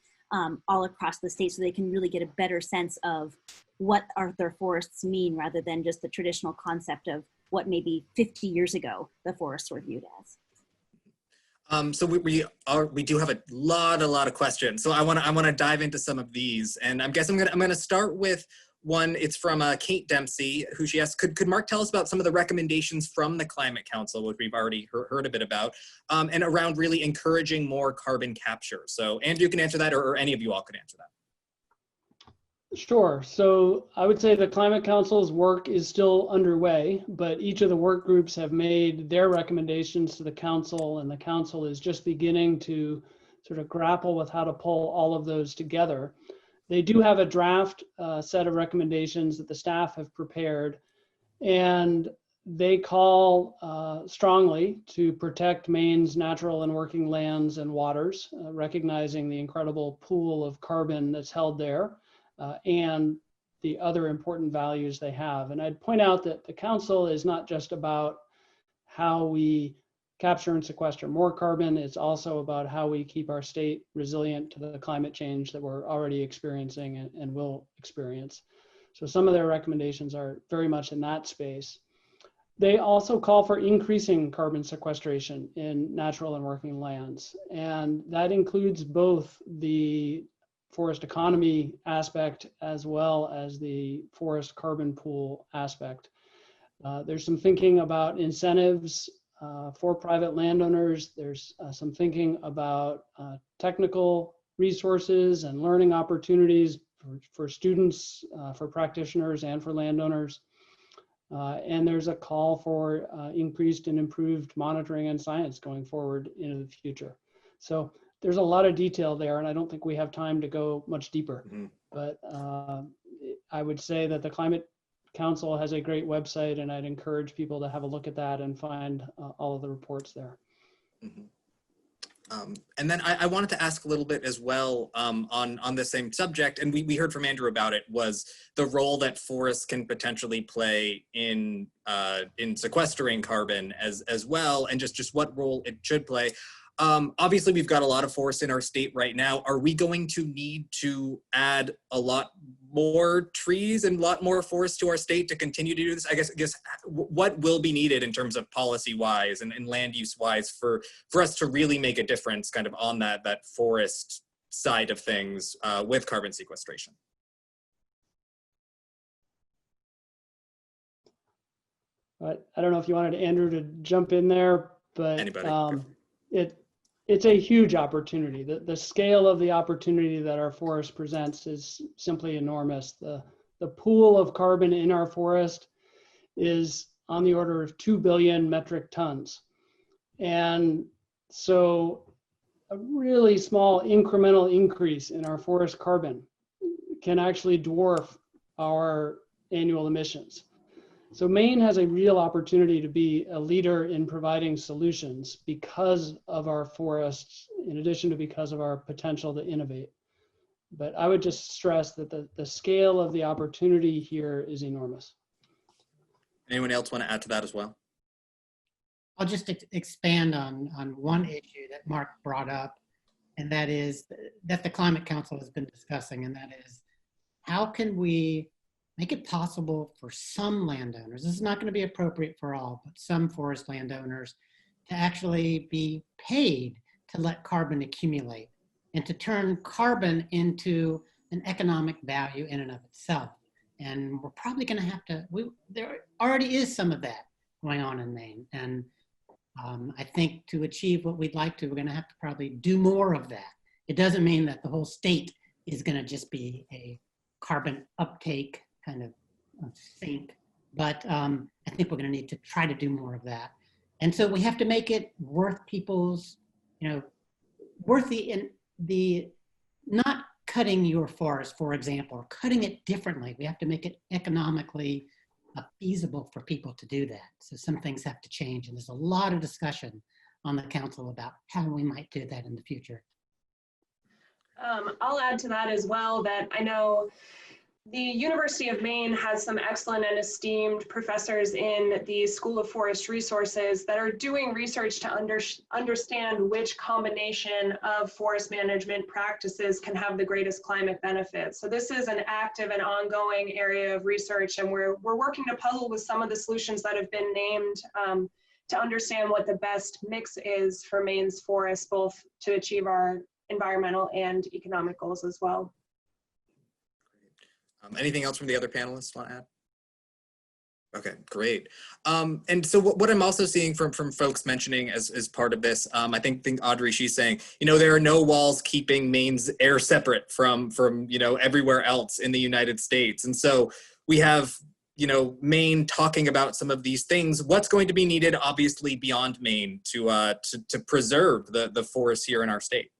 Speaker 6: all across the state, so they can really get a better sense of what their forests mean, rather than just the traditional concept of what maybe 50 years ago the forests were viewed as.
Speaker 1: So we do have a lot of questions. So I want to dive into some of these, and I guess I'm gonna start with one. It's from Kate Dempsey, who she asked, could Mark tell us about some of the recommendations from the Climate Council, which we've already heard a bit about, and around really encouraging more carbon capture? So Andrew can answer that, or any of you all could answer that.
Speaker 2: Sure. So I would say the Climate Council's work is still underway, but each of the work groups have made their recommendations to the council, and the council is just beginning to sort of grapple with how to pull all of those together. They do have a draft set of recommendations that the staff have prepared, and they call strongly to protect Maine's natural and working lands and waters, recognizing the incredible pool of carbon that's held there. And the other important values they have. And I'd point out that the council is not just about how we capture and sequester more carbon, it's also about how we keep our state resilient to the climate change that we're already experiencing and will experience. So some of their recommendations are very much in that space. They also call for increasing carbon sequestration in natural and working lands. And that includes both the forest economy aspect as well as the forest carbon pool aspect. There's some thinking about incentives for private landowners. There's some thinking about technical resources and learning opportunities for students, for practitioners, and for landowners. And there's a call for increased and improved monitoring and science going forward into the future. So there's a lot of detail there, and I don't think we have time to go much deeper. Mm-hmm. But I would say that the Climate Council has a great website, and I'd encourage people to have a look at that and find all of the reports there.
Speaker 1: Mm-hmm. And then I wanted to ask a little bit as well on the same subject, and we heard from Andrew about it, was the role that forests can potentially play in sequestering carbon as well, and just what role it should play. Obviously, we've got a lot of forests in our state right now. Are we going to need to add a lot more trees and a lot more forests to our state to continue to do this? I guess what will be needed in terms of policy-wise and land use-wise for us to really make a difference kind of on that forest side of things with carbon sequestration?
Speaker 2: I don't know if you wanted Andrew to jump in there, but
Speaker 1: anybody.
Speaker 2: It's a huge opportunity. The scale of the opportunity that our forest presents is simply enormous. The pool of carbon in our forest is on the order of 2 billion metric tons. And so a really small incremental increase in our forest carbon can actually dwarf our annual emissions. So Maine has a real opportunity to be a leader in providing solutions because of our forests, in addition to because of our potential to innovate. But I would just stress that the scale of the opportunity here is enormous.
Speaker 1: Anyone else want to add to that as well?
Speaker 3: I'll just expand on one issue that Mark brought up, and that is that the Climate Council has been discussing, and that is how can we make it possible for some landowners, this is not going to be appropriate for all, but some forest landowners to actually be paid to let carbon accumulate and to turn carbon into an economic value in and of itself. And we're probably going to have to, there already is some of that going on in Maine. And I think to achieve what we'd like to, we're going to have to probably do more of that. It doesn't mean that the whole state is going to just be a carbon uptake kind of sink, but I think we're going to need to try to do more of that. And so we have to make it worth people's, worth the not cutting your forest, for example, or cutting it differently. We have to make it economically feasible for people to do that. So some things have to change, and there's a lot of discussion on the council about how we might do that in the future.
Speaker 5: I'll add to that as well that I know the University of Maine has some excellent and esteemed professors in the School of Forest Resources that are doing research to understand which combination of forest management practices can have the greatest climate benefits. So this is an active and ongoing area of research, and we're working to puzzle with some of the solutions that have been named to understand what the best mix is for Maine's forests, both to achieve our environmental and economic goals as well.
Speaker 1: Anything else from the other panelists want to add? Okay, great. And so what I'm also seeing from folks mentioning as part of this, I think Audrey, she's saying, there are no walls keeping Maine's air separate from everywhere else in the United States. And so we have, Maine talking about some of these things. What's going to be needed, obviously, beyond Maine to preserve the forests here in our state?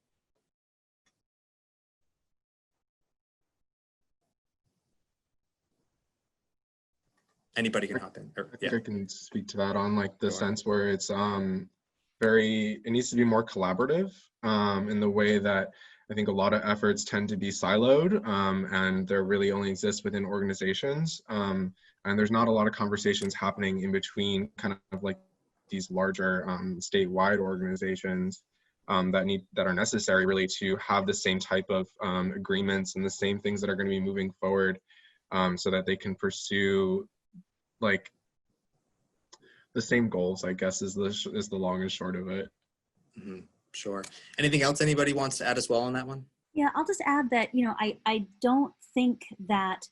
Speaker 1: Anybody can hop in.
Speaker 4: I think I can speak to that on like the sense where it's it needs to be more collaborative in the way that I think a lot of efforts tend to be siloed and they're really only exist within organizations. And there's not a lot of conversations happening in between kind of like these larger statewide organizations that are necessary really to have the same type of agreements and the same things that are going to be moving forward so that they can pursue like the same goals, I guess, is the long and short of it.
Speaker 1: Mm-hmm. Sure. Anything else anybody wants to add as well on that one?
Speaker 6: Yeah, I'll just add that, I don't think that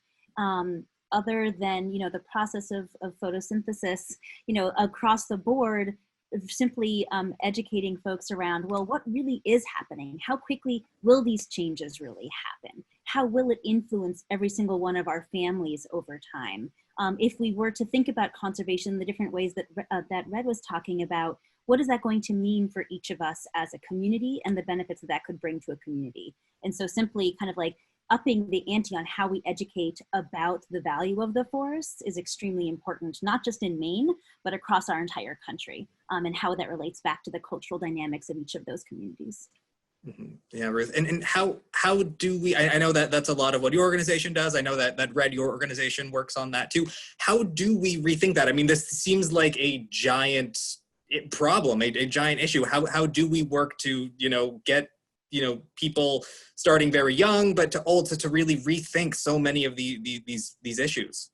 Speaker 6: other than, the process of photosynthesis, across the board, simply educating folks around, well, what really is happening? How quickly will these changes really happen? How will it influence every single one of our families over time? If we were to think about conservation, the different ways that Red was talking about, what is that going to mean for each of us as a community and the benefits that could bring to a community? And so simply kind of like upping the ante on how we educate about the value of the forests is extremely important, not just in Maine, but across our entire country, and how that relates back to the cultural dynamics of each of those communities.
Speaker 1: Mm-hmm. Yeah, Ruth. And how do we, I know that that's a lot of what your organization does. I know that Red, your organization works on that too. How do we rethink that? I mean, this seems like a giant problem, a giant issue. How do we work to, get, people starting very young, but to really rethink so many of these issues?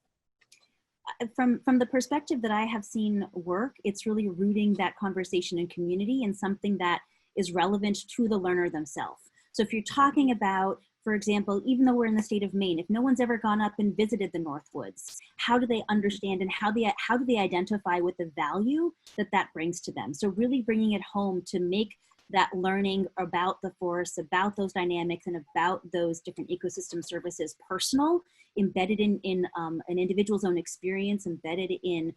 Speaker 6: From the perspective that I have seen work, it's really rooting that conversation in community and something that is relevant to the learner themselves. So if you're talking about, for example, even though we're in the state of Maine, if no one's ever gone up and visited the Northwoods, how do they understand and how do they identify with the value that brings to them? So really bringing it home to make that learning about the forests, about those dynamics, and about those different ecosystem services personal, embedded in an individual's own experience, embedded in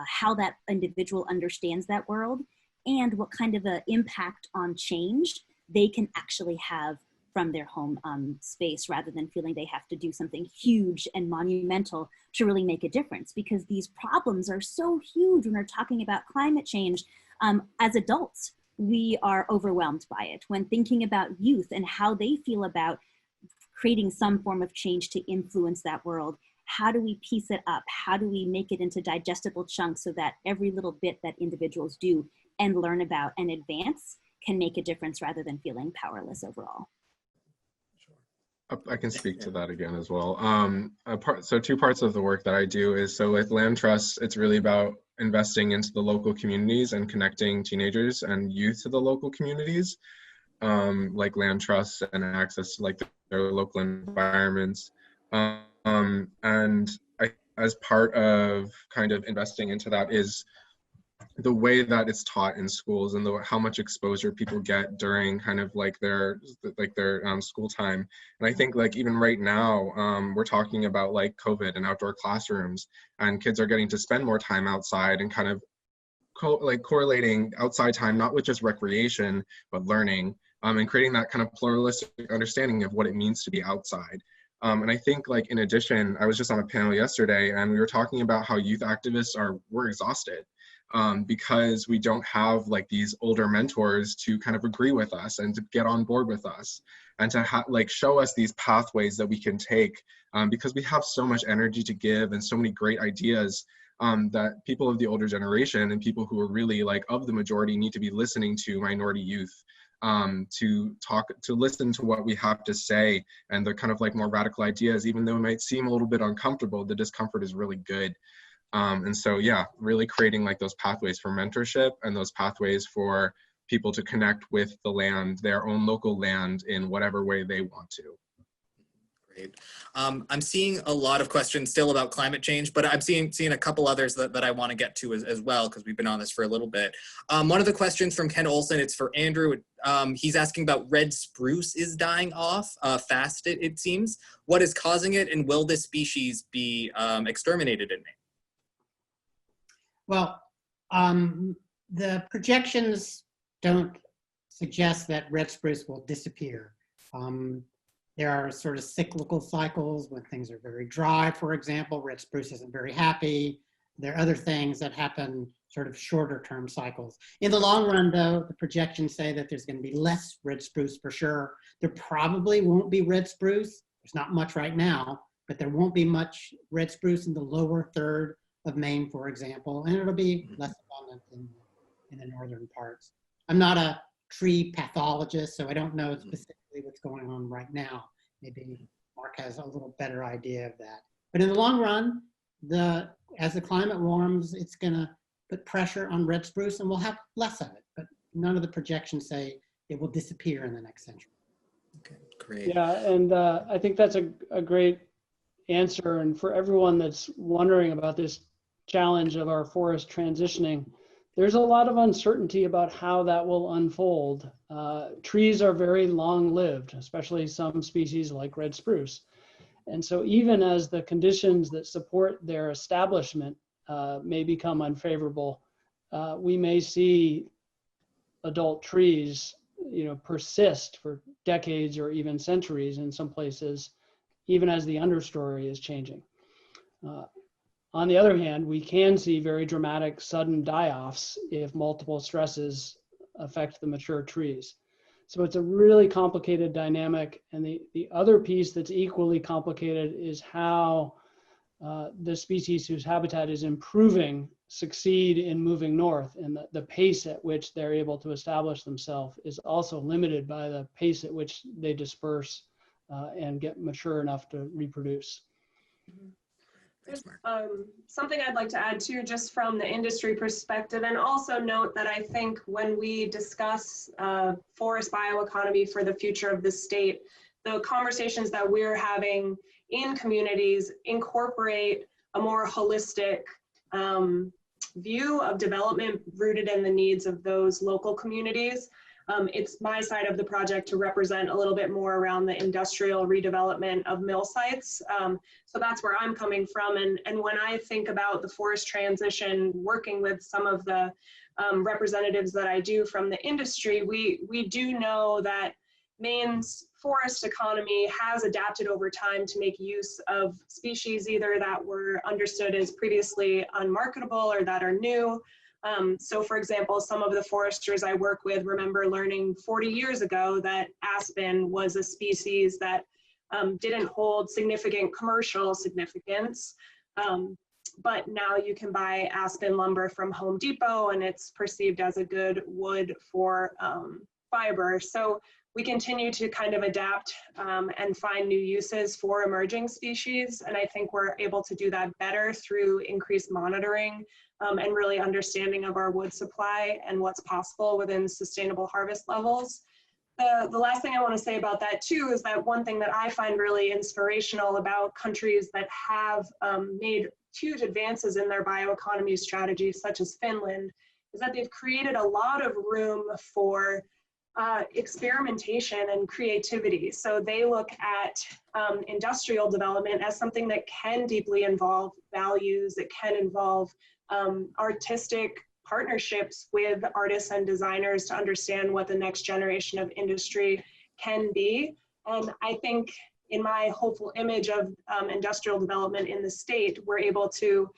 Speaker 6: how that individual understands that world, and what kind of an impact on change they can actually have from their home space, rather than feeling they have to do something huge and monumental to really make a difference. Because these problems are so huge when we're talking about climate change. As adults, we are overwhelmed by it. When thinking about youth and how they feel about creating some form of change to influence that world, how do we piece it up? How do we make it into digestible chunks so that every little bit that individuals do and learn about and advance can make a difference rather than feeling powerless overall?
Speaker 4: I can speak to that again as well. So two parts of the work that I do is, so with land trusts, it's really about investing into the local communities and connecting teenagers and youth to the local communities, like land trusts and access to like their local environments. And as part of kind of investing into that is the way that it's taught in schools and how much exposure people get during kind of like their school time. And I think like even right now, we're talking about like COVID and outdoor classrooms, and kids are getting to spend more time outside and kind of correlating outside time, not with just recreation, but learning, and creating that kind of pluralistic understanding of what it means to be outside. And I think like in addition, I was just on a panel yesterday and we were talking about how youth activists we're exhausted. Because we don't have like these older mentors to kind of agree with us and to get on board with us and to like show us these pathways that we can take, because we have so much energy to give and so many great ideas that people of the older generation and people who are really like of the majority need to be listening to minority youth, to listen to what we have to say and the kind of like more radical ideas. Even though it might seem a little bit uncomfortable, the discomfort is really good. And so, yeah, really creating like those pathways for mentorship and those pathways for people to connect with the land, their own local land, in whatever way they want to.
Speaker 1: Great. I'm seeing a lot of questions still about climate change, but I'm seeing a couple others that I want to get to as well, because we've been on this for a little bit. One of the questions from Ken Olson, it's for Andrew. He's asking about red spruce is dying off fast, it seems. What is causing it, and will this species be exterminated in Maine?
Speaker 3: Well, the projections don't suggest that red spruce will disappear. There are sort of cyclical cycles when things are very dry, for example. Red spruce isn't very happy. There are other things that happen, sort of shorter term cycles. In the long run, though, the projections say that there's going to be less red spruce for sure. There probably won't be red spruce. There's not much right now, but there won't be much red spruce in the lower third of Maine, for example, and it'll be less abundant in the northern parts. I'm not a tree pathologist, so I don't know specifically what's going on right now. Maybe Mark has a little better idea of that. But in the long run, as the climate warms, it's going to put pressure on red spruce, and we'll have less of it. But none of the projections say it will disappear in the next century.
Speaker 1: Okay, great.
Speaker 2: Yeah, and I think that's a great answer. And for everyone that's wondering about this challenge of our forest transitioning, there's a lot of uncertainty about how that will unfold. Trees are very long-lived, especially some species like red spruce. And so even as the conditions that support their establishment may become unfavorable, we may see adult trees, persist for decades or even centuries in some places, even as the understory is changing. On the other hand, we can see very dramatic sudden die-offs if multiple stresses affect the mature trees. So it's a really complicated dynamic. And the other piece that's equally complicated is how the species whose habitat is improving succeed in moving north, and the pace at which they're able to establish themselves is also limited by the pace at which they disperse and get mature enough to reproduce.
Speaker 5: There's something I'd like to add too, just from the industry perspective, and also note that I think when we discuss forest bioeconomy for the future of the state, the conversations that we're having in communities incorporate a more holistic view of development rooted in the needs of those local communities. It's my side of the project to represent a little bit more around the industrial redevelopment of mill sites. So that's where I'm coming from. And when I think about the forest transition, working with some of the representatives that I do from the industry, we do know that Maine's forest economy has adapted over time to make use of species either that were understood as previously unmarketable or that are new. So for example, some of the foresters I work with remember learning 40 years ago that aspen was a species that didn't hold significant commercial significance. But now you can buy aspen lumber from Home Depot and it's perceived as a good wood for fiber. So we continue to kind of adapt and find new uses for emerging species. And I think we're able to do that better through increased monitoring and really understanding of our wood supply and what's possible within sustainable harvest levels. The last thing I want to say about that too is that one thing that I find really inspirational about countries that have made huge advances in their bioeconomy strategies, such as Finland, is that they've created a lot of room for experimentation and creativity. So they look at industrial development as something that can deeply involve values, it can involve artistic partnerships with artists and designers to understand what the next generation of industry can be. And I think in my hopeful image of industrial development in the state, we're able to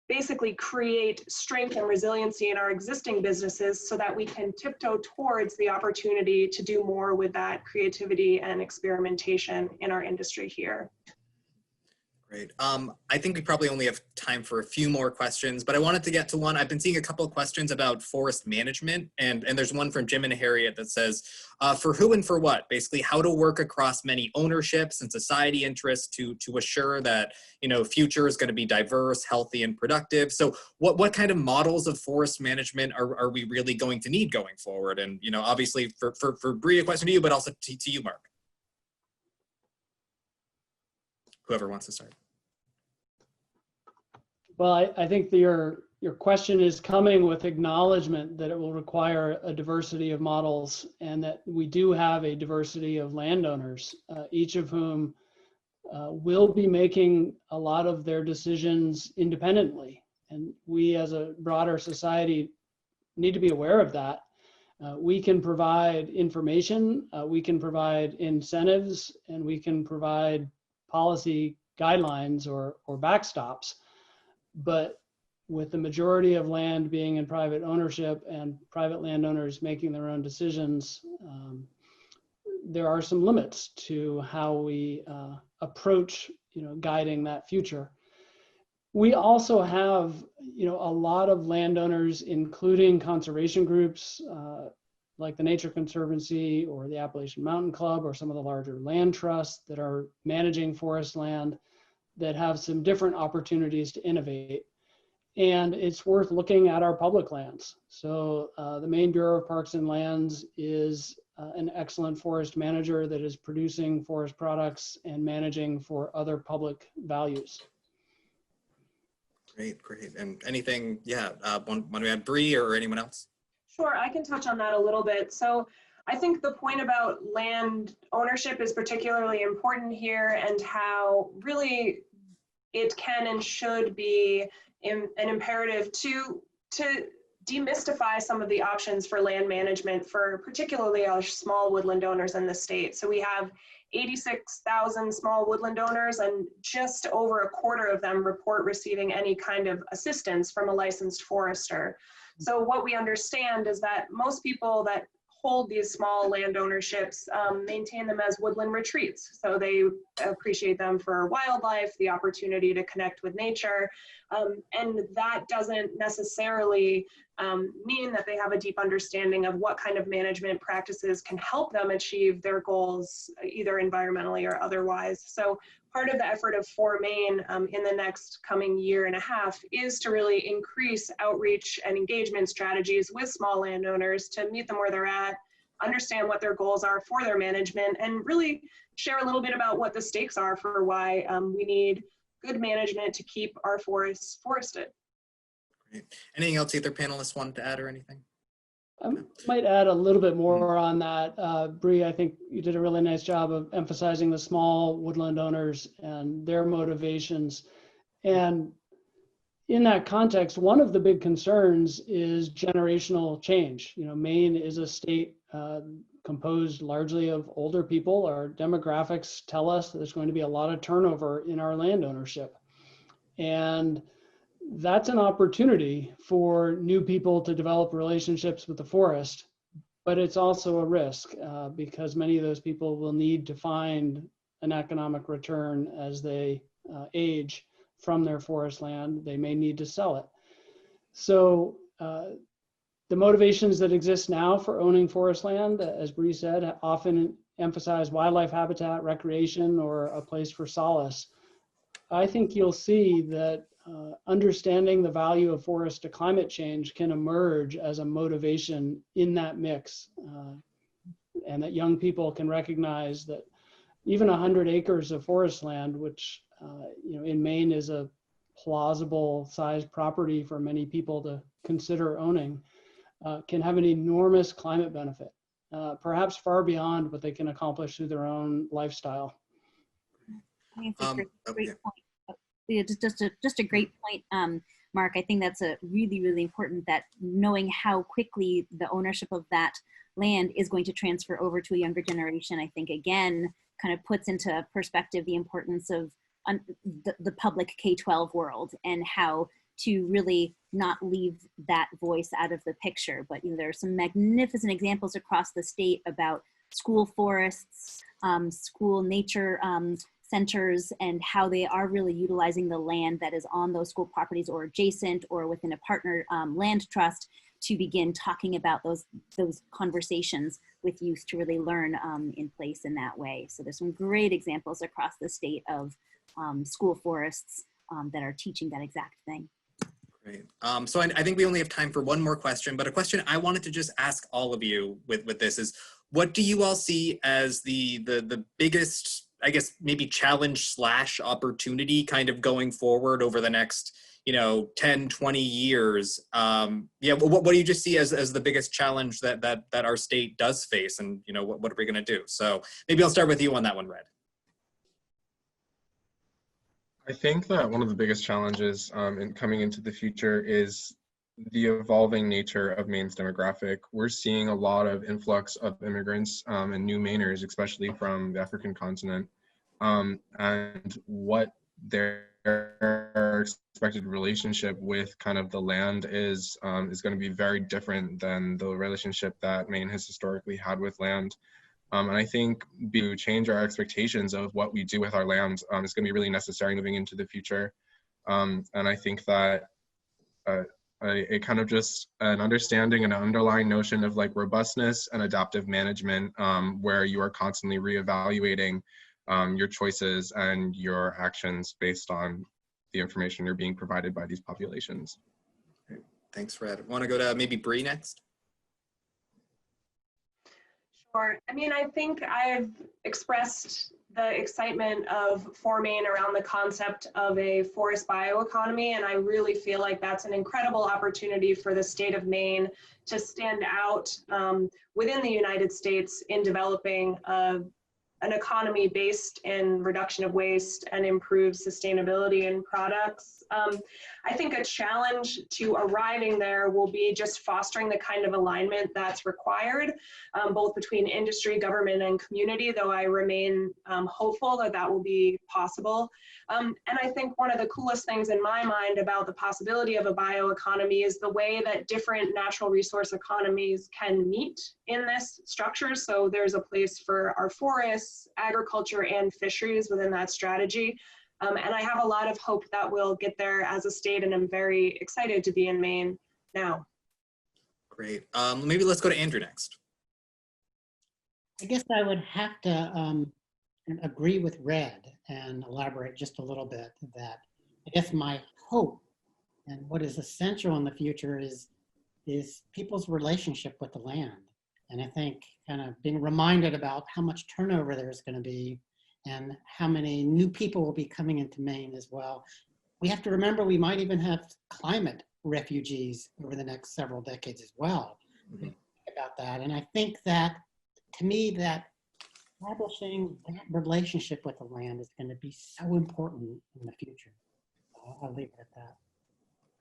Speaker 5: basically create strength and resiliency in our existing businesses so that we can tiptoe towards the opportunity to do more with that creativity and experimentation in our industry here.
Speaker 1: Great. I think we probably only have time for a few more questions, but I wanted to get to one. I've been seeing a couple of questions about forest management, and there's one from Jim and Harriet that says, for who and for what? Basically, how to work across many ownerships and society interests to assure that, future is going to be diverse, healthy, and productive. So what kind of models of forest management are we really going to need going forward? And, obviously for Bree, a question to you, but also to you, Mark. whoever wants to start.
Speaker 2: Well, I think your question is coming with acknowledgement that it will require a diversity of models and that we do have a diversity of landowners, each of whom will be making a lot of their decisions independently. And we as a broader society need to be aware of that. We can provide information, we can provide incentives, and we can provide policy guidelines or backstops. But with the majority of land being in private ownership and private landowners making their own decisions, there are some limits to how we approach, guiding that future. We also have, a lot of landowners, including conservation groups like the Nature Conservancy or the Appalachian Mountain Club or some of the larger land trusts that are managing forest land that have some different opportunities to innovate. And it's worth looking at our public lands. So the Maine Bureau of Parks and Lands is an excellent forest manager that is producing forest products and managing for other public values.
Speaker 1: Great. And anything, want to add, Bree or anyone else?
Speaker 5: Sure, I can touch on that a little bit. So I think the point about land ownership is particularly important here, and how really it can and should be an imperative to demystify some of the options for land management for particularly our small woodland owners in the state. So we have 86,000 small woodland owners, and just over a quarter of them report receiving any kind of assistance from a licensed forester. So what we understand is that most people that hold these small land ownerships maintain them as woodland retreats. So they appreciate them for wildlife, the opportunity to connect with nature. And that doesn't necessarily mean that they have a deep understanding of what kind of management practices can help them achieve their goals, either environmentally or otherwise. So part of the effort of For Maine in the next coming year and a half is to really increase outreach and engagement strategies with small landowners to meet them where they're at, understand what their goals are for their management, and really share a little bit about what the stakes are for why we need good management to keep our forests forested.
Speaker 1: Great. Anything else either panelists wanted to add or anything?
Speaker 2: I might add a little bit more on that. Bree, I think you did a really nice job of emphasizing the small woodland owners and their motivations. And in that context, one of the big concerns is generational change. Maine is a state composed largely of older people. Our demographics tell us that there's going to be a lot of turnover in our land ownership. And that's an opportunity for new people to develop relationships with the forest, but it's also a risk because many of those people will need to find an economic return as they age from their forest land. They may need to sell it. So the motivations that exist now for owning forest land, as Bree said, often emphasize wildlife habitat, recreation, or a place for solace. I think you'll see that understanding the value of forest to climate change can emerge as a motivation in that mix, and that young people can recognize that even 100 acres of forest land, which in Maine is a plausible size property for many people to consider owning, can have an enormous climate benefit, perhaps far beyond what they can accomplish through their own lifestyle.
Speaker 6: I think it's a great point. Just a great point, Mark. I think that's a really, really important, that knowing how quickly the ownership of that land is going to transfer over to a younger generation, I think again kind of puts into perspective the importance of the public K-12 world and how to really not leave that voice out of the picture. But there are some magnificent examples across the state about school forests, school nature centers, and how they are really utilizing the land that is on those school properties or adjacent or within a partner land trust to begin talking about those conversations with youth to really learn in place in that way. So there's some great examples across the state of school forests that are teaching that exact thing.
Speaker 1: Great. So I think we only have time for one more question, but a question I wanted to just ask all of you with this is, what do you all see as the biggest I guess, maybe challenge slash opportunity kind of going forward over the next, 10, 20 years? Yeah, what do you just see as the biggest challenge that our state does face, and, what are we gonna do? So maybe I'll start with you on that one, Red.
Speaker 4: I think that one of the biggest challenges in coming into the future is the evolving nature of Maine's demographic. We're seeing a lot of influx of immigrants and new Mainers, especially from the African continent, and what their expected relationship with kind of the land is going to be very different than the relationship that Maine has historically had with land. And I think to change our expectations of what we do with our land is going to be really necessary moving into the future. And I think that a kind of just an understanding and an underlying notion of like robustness and adaptive management, where you are constantly reevaluating your choices and your actions based on the information you're being provided by these populations.
Speaker 1: Great. Thanks, Red. Want to go to maybe Bree next?
Speaker 5: Sure. I mean, I think I've expressed the excitement for Maine around the concept of a forest bioeconomy, and I really feel like that's an incredible opportunity for the state of Maine to stand out within the United States in developing an economy based in reduction of waste and improved sustainability in products. I think a challenge to arriving there will be just fostering the kind of alignment that's required, both between industry, government, and community, though I remain hopeful that that will be possible. And I think one of the coolest things in my mind about the possibility of a bioeconomy is the way that different natural resource economies can meet in this structure. So there's a place for our forests, agriculture, and fisheries within that strategy. And I have a lot of hope that we'll get there as a state, and I'm very excited to be in Maine now.
Speaker 1: Great. Maybe let's go to Andrew next.
Speaker 3: I guess I would have to agree with Red and elaborate just a little bit that I guess my hope and what is essential in the future is people's relationship with the land. And I think kind of being reminded about how much turnover there's going to be and how many new people will be coming into Maine as well. We have to remember we might even have climate refugees over the next several decades as well.
Speaker 1: Mm-hmm.
Speaker 3: Think about that. And I think that, to me, that establishing that relationship with the land is going to be so important in the future. I'll leave it at that.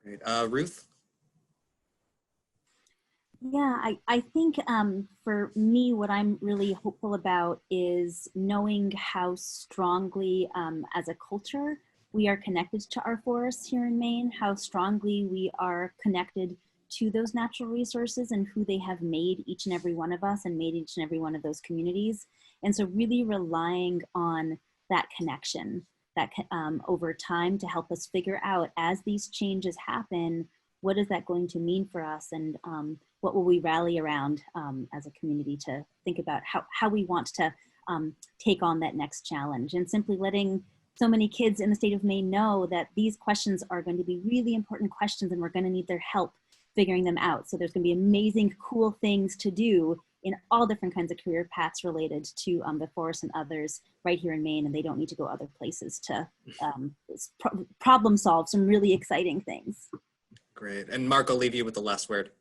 Speaker 1: Great. Ruth?
Speaker 6: Yeah, I think for me, what I'm really hopeful about is knowing how strongly as a culture we are connected to our forests here in Maine, how strongly we are connected to those natural resources and who they have made each and every one of us and made each and every one of those communities. And so really relying on that connection that over time to help us figure out as these changes happen, what is that going to mean for us, and what will we rally around as a community to think about how we want to take on that next challenge, and simply letting so many kids in the state of Maine know that these questions are going to be really important questions and we're going to need their help figuring them out. So there's going to be amazing, cool things to do in all different kinds of career paths related to the forest and others right here in Maine, and they don't need to go other places to problem solve some really exciting things.
Speaker 1: Great. And Mark, I'll leave you with the last word.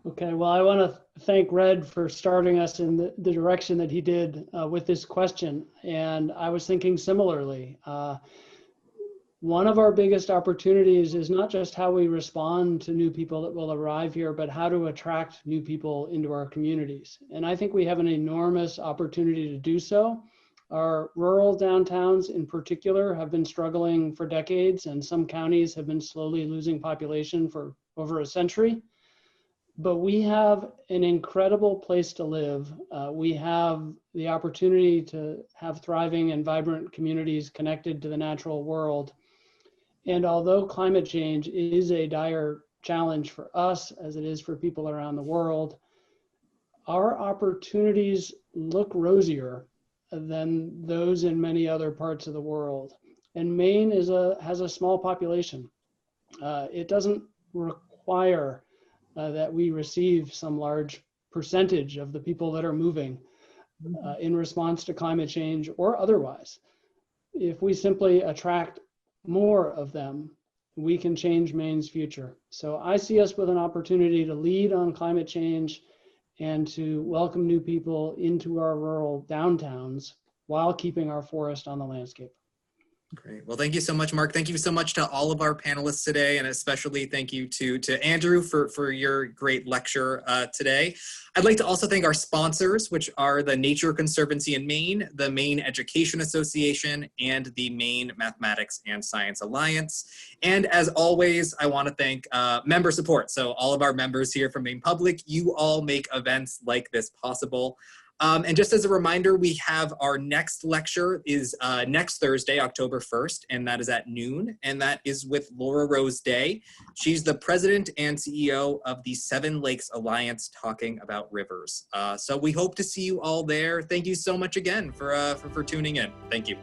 Speaker 2: Okay, well, I want to thank Red for starting us in the direction that he did with this question. And I was thinking similarly. One of our biggest opportunities is not just how we respond to new people that will arrive here, but how to attract new people into our communities. And I think we have an enormous opportunity to do so. Our rural downtowns in particular have been struggling for decades, and some counties have been slowly losing population for over a century. But we have an incredible place to live. We have the opportunity to have thriving and vibrant communities connected to the natural world. And although climate change is a dire challenge for us, as it is for people around the world, our opportunities look rosier than those in many other parts of the world. And Maine has a small population. It doesn't require that we receive some large percentage of the people that are moving. in response to climate change or otherwise. If we simply attract more of them, we can change Maine's future. So I see us with an opportunity to lead on climate change and to welcome new people into our rural downtowns while keeping our forest on the landscape.
Speaker 1: Great. Well, thank you so much, Mark. Thank you so much to all of our panelists today, and especially thank you to Andrew for your great lecture today. I'd like to also thank our sponsors, which are the Nature Conservancy in Maine, the Maine Education Association, and the Maine Mathematics and Science Alliance. And as always, I want to thank member support. So all of our members here from Maine Public, you all make events like this possible. And just as a reminder, we have our next lecture is next Thursday, October 1st, and that is at noon, and that is with Laura Rose Day. She's the president and CEO of the Seven Lakes Alliance, talking about rivers. So we hope to see you all there. Thank you so much again for tuning in. Thank you.